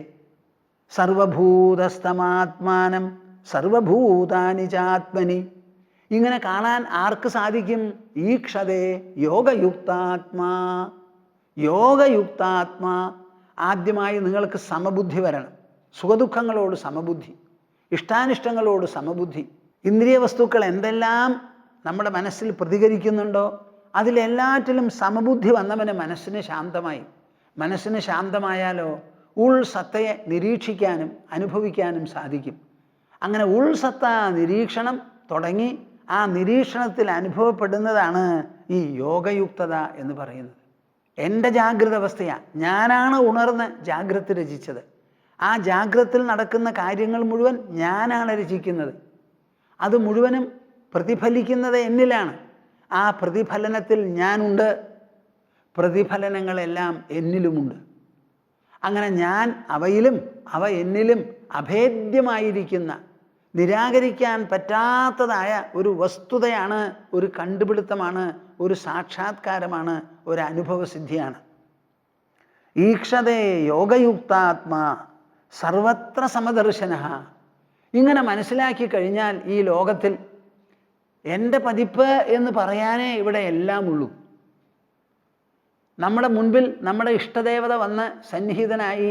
സർവഭൂതസ്ഥമാത്മാനം സർവഭൂതാനി ചാത്മനി. ഇങ്ങനെ കാണാൻ ആർക്ക് സാധിക്കും? ഈക്ഷതേ യോഗയുക്താത്മാ. യോഗയുക്താത്മാ. ആദ്യമായി നിങ്ങൾക്ക് സമബുദ്ധി വരണം. സുഖദുഃഖങ്ങളോട് സമബുദ്ധി, ഇഷ്ടാനിഷ്ടങ്ങളോട് സമബുദ്ധി. ഇന്ദ്രിയ വസ്തുക്കൾ എന്തെല്ലാം നമ്മുടെ മനസ്സിൽ പ്രതികരിക്കുന്നുണ്ടോ അതിലെല്ലാറ്റിലും സമബുദ്ധി വന്നവന് മനസ്സിന് ശാന്തമായി. മനസ്സിന് ശാന്തമായാലോ ഉൾസത്തയെ നിരീക്ഷിക്കാനും അനുഭവിക്കാനും സാധിക്കും. അങ്ങനെ ഉൾസത്ത നിരീക്ഷണം തുടങ്ങി ആ നിരീക്ഷണത്തിൽ അനുഭവപ്പെടുന്നതാണ് ഈ യോഗയുക്തത എന്ന് പറയുന്നത്. എൻ്റെ ജാഗ്രത അവസ്ഥയാണ്. ഞാനാണ് ഉണർന്ന് ജാഗ്രത രചിച്ചത്. ആ ജാഗ്രതയിൽ നടക്കുന്ന കാര്യങ്ങൾ മുഴുവൻ ഞാനാണ് രചിക്കുന്നത്. അത് മുഴുവനും പ്രതിഫലിക്കുന്നത് എന്നിലാണ്. ആ പ്രതിഫലനത്തിൽ ഞാനുണ്ട്. പ്രതിഫലനങ്ങളെല്ലാം എന്നിലുമുണ്ട്. അങ്ങനെ ഞാൻ അവയിലും അവ എന്നിലും അഭേദ്യമായിരിക്കുന്ന, നിരാകരിക്കാൻ പറ്റാത്തതായ ഒരു വസ്തുതയാണ്, ഒരു കണ്ടുപിടുത്തമാണ്, ഒരു സാക്ഷാത്കാരമാണ്, ഒരു അനുഭവസിദ്ധിയാണ്. ഈക്ഷതേ യോഗയുക്താത്മാ സർവത്ര സമദർശന. ഇങ്ങനെ മനസ്സിലാക്കി കഴിഞ്ഞാൽ ഈ ലോകത്തിൽ എൻ്റെ പതിപ്പ് എന്ന് പറയാനേ ഇവിടെ എല്ലാം ഉള്ളൂ. നമ്മുടെ മുൻപിൽ നമ്മുടെ ഇഷ്ടദേവത വന്ന് സന്നിഹിതനായി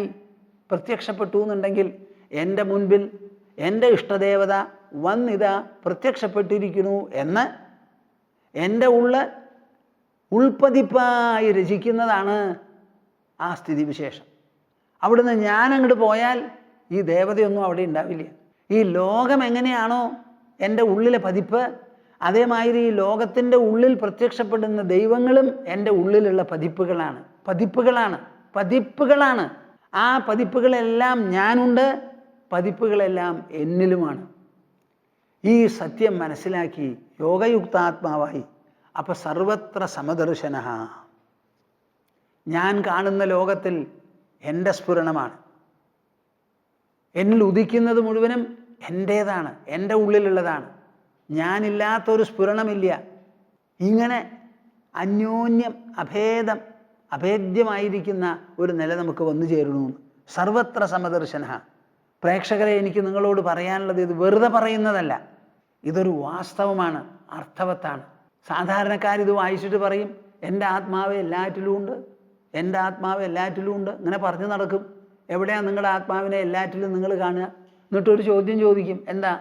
പ്രത്യക്ഷപ്പെട്ടു എന്നുണ്ടെങ്കിൽ എൻ്റെ മുൻപിൽ എൻ്റെ ഇഷ്ടദേവത വന്നിതാ പ്രത്യക്ഷപ്പെട്ടിരിക്കുന്നു എന്ന് എൻ്റെ ഉൾപ്പതിപ്പായി രചിക്കുന്നതാണ് ആ സ്ഥിതിവിശേഷം. അവിടുന്ന് ഞാനങ്ങോട്ട് പോയാൽ ഈ ദേവതയൊന്നും അവിടെ ഉണ്ടാവില്ല. ഈ ലോകം എങ്ങനെയാണോ എൻ്റെ ഉള്ളിലെ പതിപ്പ്, അതേമാതിരി ഈ ലോകത്തിൻ്റെ ഉള്ളിൽ പ്രത്യക്ഷപ്പെടുന്ന ദൈവങ്ങളും എൻ്റെ ഉള്ളിലുള്ള പതിപ്പുകളാണ്. ആ പതിപ്പുകളെല്ലാം ഞാനുണ്ട്, പതിപ്പുകളെല്ലാം എന്നിലുമാണ്. ഈ സത്യം മനസ്സിലാക്കി യോഗയുക്താത്മാവായി അപ്പം സർവത്ര സമദർശന. ഞാൻ കാണുന്ന ലോകത്തിൽ എൻ്റെ സ്ഫുരണമാണ്. എന്നിൽ ഉദിക്കുന്നത് മുഴുവനും എൻ്റേതാണ്, എൻ്റെ ഉള്ളിലുള്ളതാണ്. ഞാനില്ലാത്തൊരു സ്ഫുരണമില്ല. ഇങ്ങനെ അന്യോന്യം അഭേദ്യമായിരിക്കുന്ന ഒരു നില നമുക്ക് വന്നു ചേരുന്നു. സർവത്ര സമദർശന. പ്രേക്ഷകരെ, എനിക്ക് നിങ്ങളോട് പറയാനുള്ളത് ഇത് വെറുതെ പറയുന്നതല്ല, ഇതൊരു വാസ്തവമാണ്, അർത്ഥവത്താണ്. സാധാരണക്കാരിത് വായിച്ചിട്ട് പറയും എൻ്റെ ആത്മാവ് എല്ലാറ്റിലും ഉണ്ട്, ഇങ്ങനെ പറഞ്ഞു നടക്കും. എവിടെയാണ് നിങ്ങളുടെ ആത്മാവിനെ എല്ലാറ്റിലും നിങ്ങൾ കാണുക? എന്നിട്ടൊരു ചോദ്യം ചോദിക്കും, എന്താ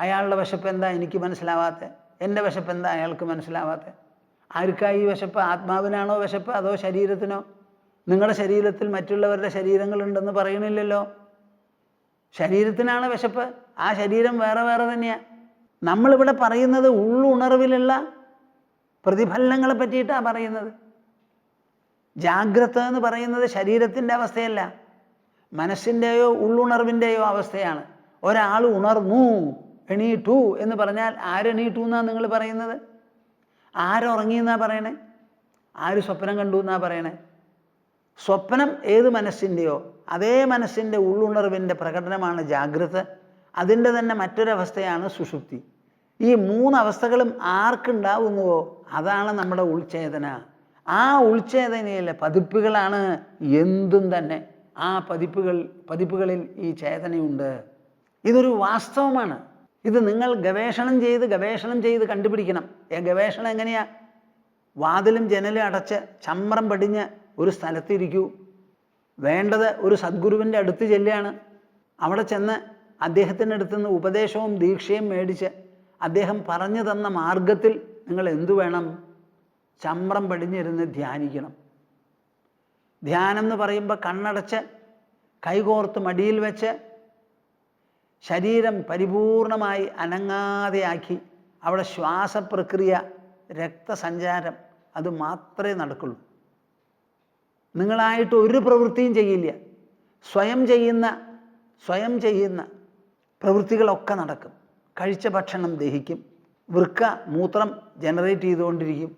അയാളുടെ വിശപ്പ് എന്താ എനിക്ക് മനസ്സിലാവാത്ത, എൻ്റെ വിശപ്പ് എന്താ അയാൾക്ക് മനസ്സിലാവാത്ത? ആർക്കായി ഈ വിശപ്പ്? ആത്മാവിനാണോ വിശപ്പ് അതോ ശരീരത്തിനോ? നിങ്ങളുടെ ശരീരത്തിൽ മറ്റുള്ളവരുടെ ശരീരങ്ങളുണ്ടെന്ന് പറയണില്ലല്ലോ. ശരീരത്തിനാണ് വിശപ്പ്, ആ ശരീരം വേറെ വേറെ തന്നെയാണ്. നമ്മളിവിടെ പറയുന്നത് ഉള്ളുണർവിലുള്ള പ്രതിഫലനങ്ങളെ പറ്റിയിട്ടാണ് പറയുന്നത്. ജാഗ്രത എന്ന് പറയുന്നത് ശരീരത്തിൻ്റെ അവസ്ഥയല്ല, മനസ്സിൻ്റെയോ ഉള്ളുണർവിൻ്റെയോ അവസ്ഥയാണ്. ഒരാൾ ഉണർന്നു, എണീറ്റു എന്ന് പറഞ്ഞാൽ ആരെണീറ്റു എന്നാണ് നിങ്ങൾ പറയുന്നത്? ആരുറങ്ങിയെന്നാണ് പറയണേ? ആര് സ്വപ്നം കണ്ടു എന്നാണ് പറയണേ? സ്വപ്നം ഏത് മനസ്സിൻ്റെയോ അതേ മനസ്സിൻ്റെ ഉള്ളുണർവിൻ്റെ പ്രകടനമാണ് ജാഗ്രത. അതിൻ്റെ തന്നെ മറ്റൊരവസ്ഥയാണ് സുഷുപ്തി. ഈ മൂന്നവസ്ഥകളും ആർക്കുണ്ടാവുന്നുവോ അതാണ് നമ്മുടെ ഉൾച്ചേതന. ആ ഉൾച്ചേതനയിലെ പതിപ്പുകളാണ് എന്തും തന്നെ. ആ പതിപ്പുകളിൽ ഈ ചേതനയുണ്ട്. ഇതൊരു വാസ്തവമാണ്. ഇത് നിങ്ങൾ ഗവേഷണം ചെയ്ത് കണ്ടുപിടിക്കണം. ഗവേഷണം എങ്ങനെയാ? വാതിലും ജനലും അടച്ച് ചമ്രം പടിഞ്ഞ് ഒരു സ്ഥലത്തിരിക്കൂ. വേണ്ടത് ഒരു സദ്ഗുരുവിൻ്റെ അടുത്ത് ചെല്ലുകയാണ്. അവിടെ ചെന്ന് അദ്ദേഹത്തിൻ്റെ അടുത്ത് നിന്ന് ഉപദേശവും ദീക്ഷയും മേടിച്ച് അദ്ദേഹം പറഞ്ഞു തന്ന മാർഗത്തിൽ നിങ്ങൾ എന്തു വേണം? ചമ്രം പടിഞ്ഞിരുന്ന് ധ്യാനിക്കണം. ധ്യാനം എന്ന് പറയുമ്പോൾ കണ്ണടച്ച് കൈകോർത്ത് മടിയിൽ വെച്ച് ശരീരം പരിപൂർണമായി അനങ്ങാതെയാക്കി അവിടെ ശ്വാസപ്രക്രിയ, രക്തസഞ്ചാരം അത് മാത്രമേ നടക്കുള്ളൂ. നിങ്ങളായിട്ട് ഒരു പ്രവൃത്തിയും ചെയ്യില്ല. സ്വയം ചെയ്യുന്ന പ്രവൃത്തികളൊക്കെ നടക്കും. കഴിച്ച ഭക്ഷണം ദഹിക്കും, വൃക്ക മൂത്രം ജനറേറ്റ് ചെയ്തുകൊണ്ടിരിക്കും,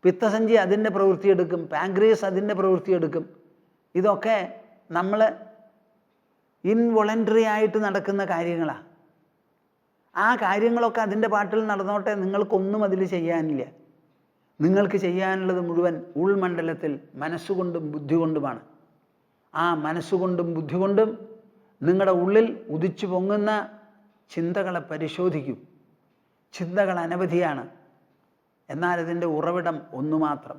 പിത്തസഞ്ചി അതിൻ്റെ പ്രവൃത്തി എടുക്കും, പാൻക്രിയസ് അതിൻ്റെ പ്രവൃത്തി എടുക്കും. ഇതൊക്കെ നമ്മൾ ഇൻവോളണ്ടറി ആയിട്ട് നടക്കുന്ന കാര്യങ്ങളാണ്. ആ കാര്യങ്ങളൊക്കെ അതിൻ്റെ പാട്ടിൽ നടന്നോട്ടെ, നിങ്ങൾക്കൊന്നും അതിൽ ചെയ്യാനില്ല. നിങ്ങൾക്ക് ചെയ്യാനുള്ളത് മുഴുവൻ ഉൾമണ്ഡലത്തിൽ മനസ്സുകൊണ്ടും ബുദ്ധി കൊണ്ടുമാണ്. ആ മനസ്സുകൊണ്ടും ബുദ്ധി കൊണ്ടും നിങ്ങളുടെ ഉള്ളിൽ ഉദിച്ചു പൊങ്ങുന്ന ചിന്തകളെ പരിശോധിക്കൂ. ചിന്തകൾ അനവധിയാണ്, എന്നാൽ അതിൻ്റെ ഉറവിടം ഒന്നു മാത്രം.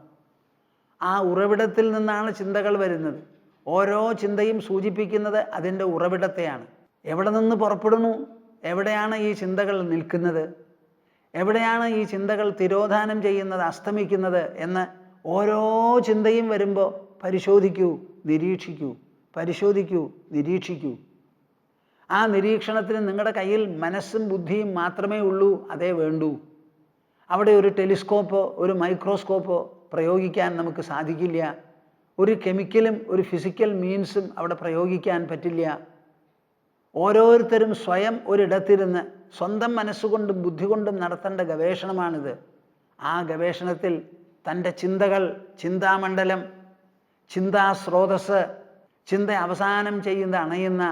ആ ഉറവിടത്തിൽ നിന്നാണ് ചിന്തകൾ വരുന്നത്. ഓരോ ചിന്തയും സൂചിപ്പിക്കുന്നത് അതിൻ്റെ ഉറവിടത്തെയാണ്. എവിടെ നിന്ന് പുറപ്പെടുന്നു? എവിടെയാണ് ഈ ചിന്തകൾ നിൽക്കുന്നത്? എവിടെയാണ് ഈ ചിന്തകൾ തിരോധാനം ചെയ്യുന്നത്, അസ്തമിക്കുന്നത് എന്ന് ഓരോ ചിന്തയും വരുമ്പോൾ പരിശോധിക്കൂ, നിരീക്ഷിക്കൂ. ആ നിരീക്ഷണത്തിന് നിങ്ങളുടെ കയ്യിൽ മനസ്സും ബുദ്ധിയും മാത്രമേ ഉള്ളൂ, അതേ വേണ്ടൂ. അവിടെ ഒരു ടെലിസ്കോപ്പോ ഒരു മൈക്രോസ്കോപ്പോ പ്രയോഗിക്കാൻ നമുക്ക് സാധിക്കില്ല. ഒരു കെമിക്കലും ഒരു ഫിസിക്കൽ മീൻസും അവിടെ പ്രയോഗിക്കാൻ പറ്റില്ല. ഓരോരുത്തരും സ്വയം ഒരിടത്തിരുന്ന് സ്വന്തം മനസ്സുകൊണ്ടും ബുദ്ധി കൊണ്ടും നടത്തേണ്ട ഗവേഷണമാണിത്. ആ ഗവേഷണത്തിൽ തൻ്റെ ചിന്തകൾ, ചിന്താമണ്ഡലം, ചിന്താസ്രോതസ്, ചിന്ത അവസാനം അണയുന്ന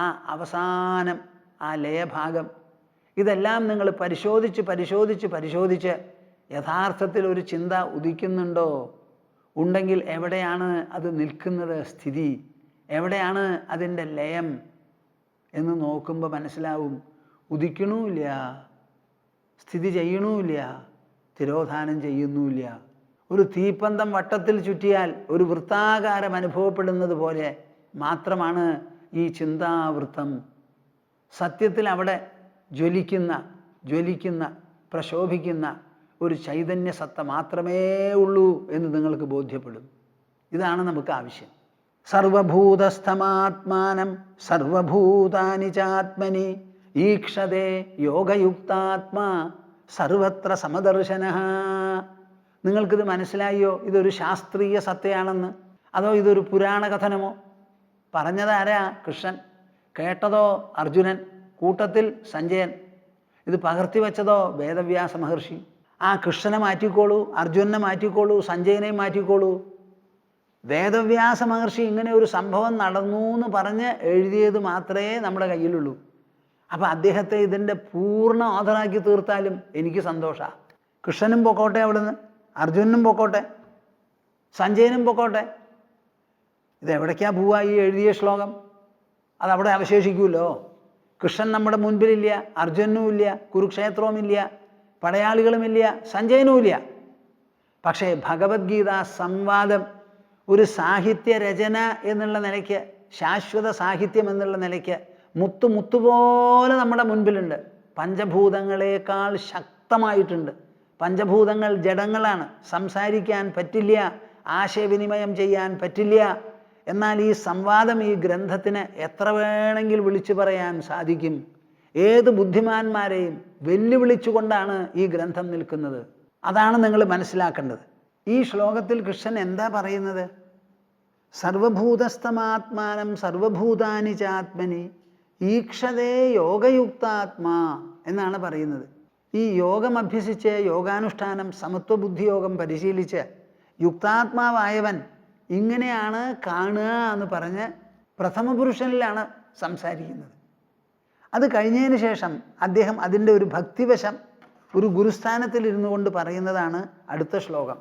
ആ അവസാനം, ആ ലയഭാഗം, ഇതെല്ലാം നിങ്ങൾ പരിശോധിച്ച് യഥാർത്ഥത്തിൽ ഒരു ചിന്ത ഉദിക്കുന്നുണ്ടോ? ഉണ്ടെങ്കിൽ എവിടെയാണ് അത് നിൽക്കുന്നത്? സ്ഥിതി എവിടെയാണ് അതിൻ്റെ ലയം എന്ന് നോക്കുമ്പോൾ മനസ്സിലാവും. ഉദിക്കണമില്ല, സ്ഥിതി ചെയ്യണമില്ല, തിരോധാനം ചെയ്യുന്നുമില്ല. ഒരു തീപ്പന്തം വട്ടത്തിൽ ചുറ്റിയാൽ ഒരു വൃത്താകാരം അനുഭവപ്പെടുന്നത് പോലെ മാത്രമാണ് ഈ ചിന്താവൃത്തം. സത്യത്തിൽ അവിടെ ജ്വലിക്കുന്ന പ്രശോഭിക്കുന്ന ഒരു ചൈതന്യസത്ത മാത്രമേ ഉള്ളൂ എന്ന് നിങ്ങൾക്ക് ബോധ്യപ്പെടും. ഇതാണ് നമുക്ക് ആവശ്യം. സർവഭൂതസ്ഥമാത്മാനം സർവഭൂതാനി ചാത്മനി ഈക്ഷതേ യോഗയുക്താത്മാ സർവത്ര സമദർശനഃ. നിങ്ങൾക്കിത് മനസ്സിലായോ? ഇതൊരു ശാസ്ത്രീയ സത്യമാണെന്ന്, അതോ ഇതൊരു പുരാണ കഥനമോ? പറഞ്ഞതാരാ? കൃഷ്ണൻ. കേട്ടതോ അർജുനൻ, കൂട്ടത്തിൽ സഞ്ജയൻ. ഇത് പകർത്തി വച്ചതോ വേദവ്യാസ മഹർഷി. ആ കൃഷ്ണനെ മാറ്റിക്കോളൂ, അർജുനനെ മാറ്റിക്കോളൂ, സഞ്ജയനെയും മാറ്റിക്കോളൂ. വേദവ്യാസ മഹർഷി ഇങ്ങനെ ഒരു സംഭവം നടന്നു എന്ന് പറഞ്ഞ് എഴുതിയത് മാത്രമേ നമ്മുടെ കയ്യിലുള്ളൂ. അപ്പം അദ്ദേഹത്തെ ഇതിൻ്റെ പൂർണ്ണ ഓഥറാക്കി തീർത്താലും എനിക്ക് സന്തോഷമാണ്. കൃഷ്ണനും പൊക്കോട്ടെ, അവിടുന്ന് അർജുനനും പൊക്കോട്ടെ, സഞ്ജയനും പൊക്കോട്ടെ. ഇതെവിടേക്കാണ് പോവുക ഈ എഴുതിയ ശ്ലോകം? അതവിടെ അവശേഷിക്കുമല്ലോ. കൃഷ്ണൻ നമ്മുടെ മുൻപിലില്ല, അർജുനനും ഇല്ല, കുരുക്ഷേത്രവുമില്ല, പടയാളികളുമില്ല, സഞ്ജയനുമില്ല. പക്ഷേ ഭഗവത്ഗീത സംവാദം ഒരു സാഹിത്യ രചന എന്നുള്ള നിലയ്ക്ക്, ശാശ്വത സാഹിത്യം എന്നുള്ള നിലയ്ക്ക് മുത്തുപോലെ നമ്മുടെ മുൻപിലുണ്ട്. പഞ്ചഭൂതങ്ങളെക്കാൾ ശക്തമായിട്ടുണ്ട്. പഞ്ചഭൂതങ്ങൾ ജഡങ്ങളാണ്, സംസാരിക്കാൻ പറ്റില്ല, ആശയവിനിമയം ചെയ്യാൻ പറ്റില്ല. എന്നാൽ ഈ സംവാദം, ഈ ഗ്രന്ഥത്തിന് എത്ര വേണമെങ്കിൽ വിളിച്ചു പറയാൻ സാധിക്കും. ഏത് ബുദ്ധിമാന്മാരെയും വെല്ലുവിളിച്ചുകൊണ്ടാണ് ഈ ഗ്രന്ഥം നിൽക്കുന്നത്. അതാണ് നിങ്ങൾ മനസ്സിലാക്കേണ്ടത്. ഈ ശ്ലോകത്തിൽ കൃഷ്ണൻ എന്താ പറയുന്നത്? സർവഭൂതസ്ഥമാത്മാനം സർവഭൂതാനി ചാത്മനി ഈക്ഷതേ യോഗയുക്താത്മാ എന്നാണ് പറയുന്നത്. ഈ യോഗം അഭ്യസിച്ച്, യോഗാനുഷ്ഠാനം, സമത്വബുദ്ധിയോഗം പരിശീലിച്ച് യുക്താത്മാവായവൻ ഇങ്ങനെയാണ് കാണുക എന്ന് പറഞ്ഞ് പ്രഥമ പുരുഷനിലാണ് സംസാരിക്കുന്നത്. അത് കഴിഞ്ഞതിന് ശേഷം അദ്ദേഹം അതിൻ്റെ ഒരു ഭക്തിവശം ഒരു ഗുരുസ്ഥാനത്തിൽ ഇരുന്നു കൊണ്ട് പറയുന്നതാണ് അടുത്ത ശ്ലോകം.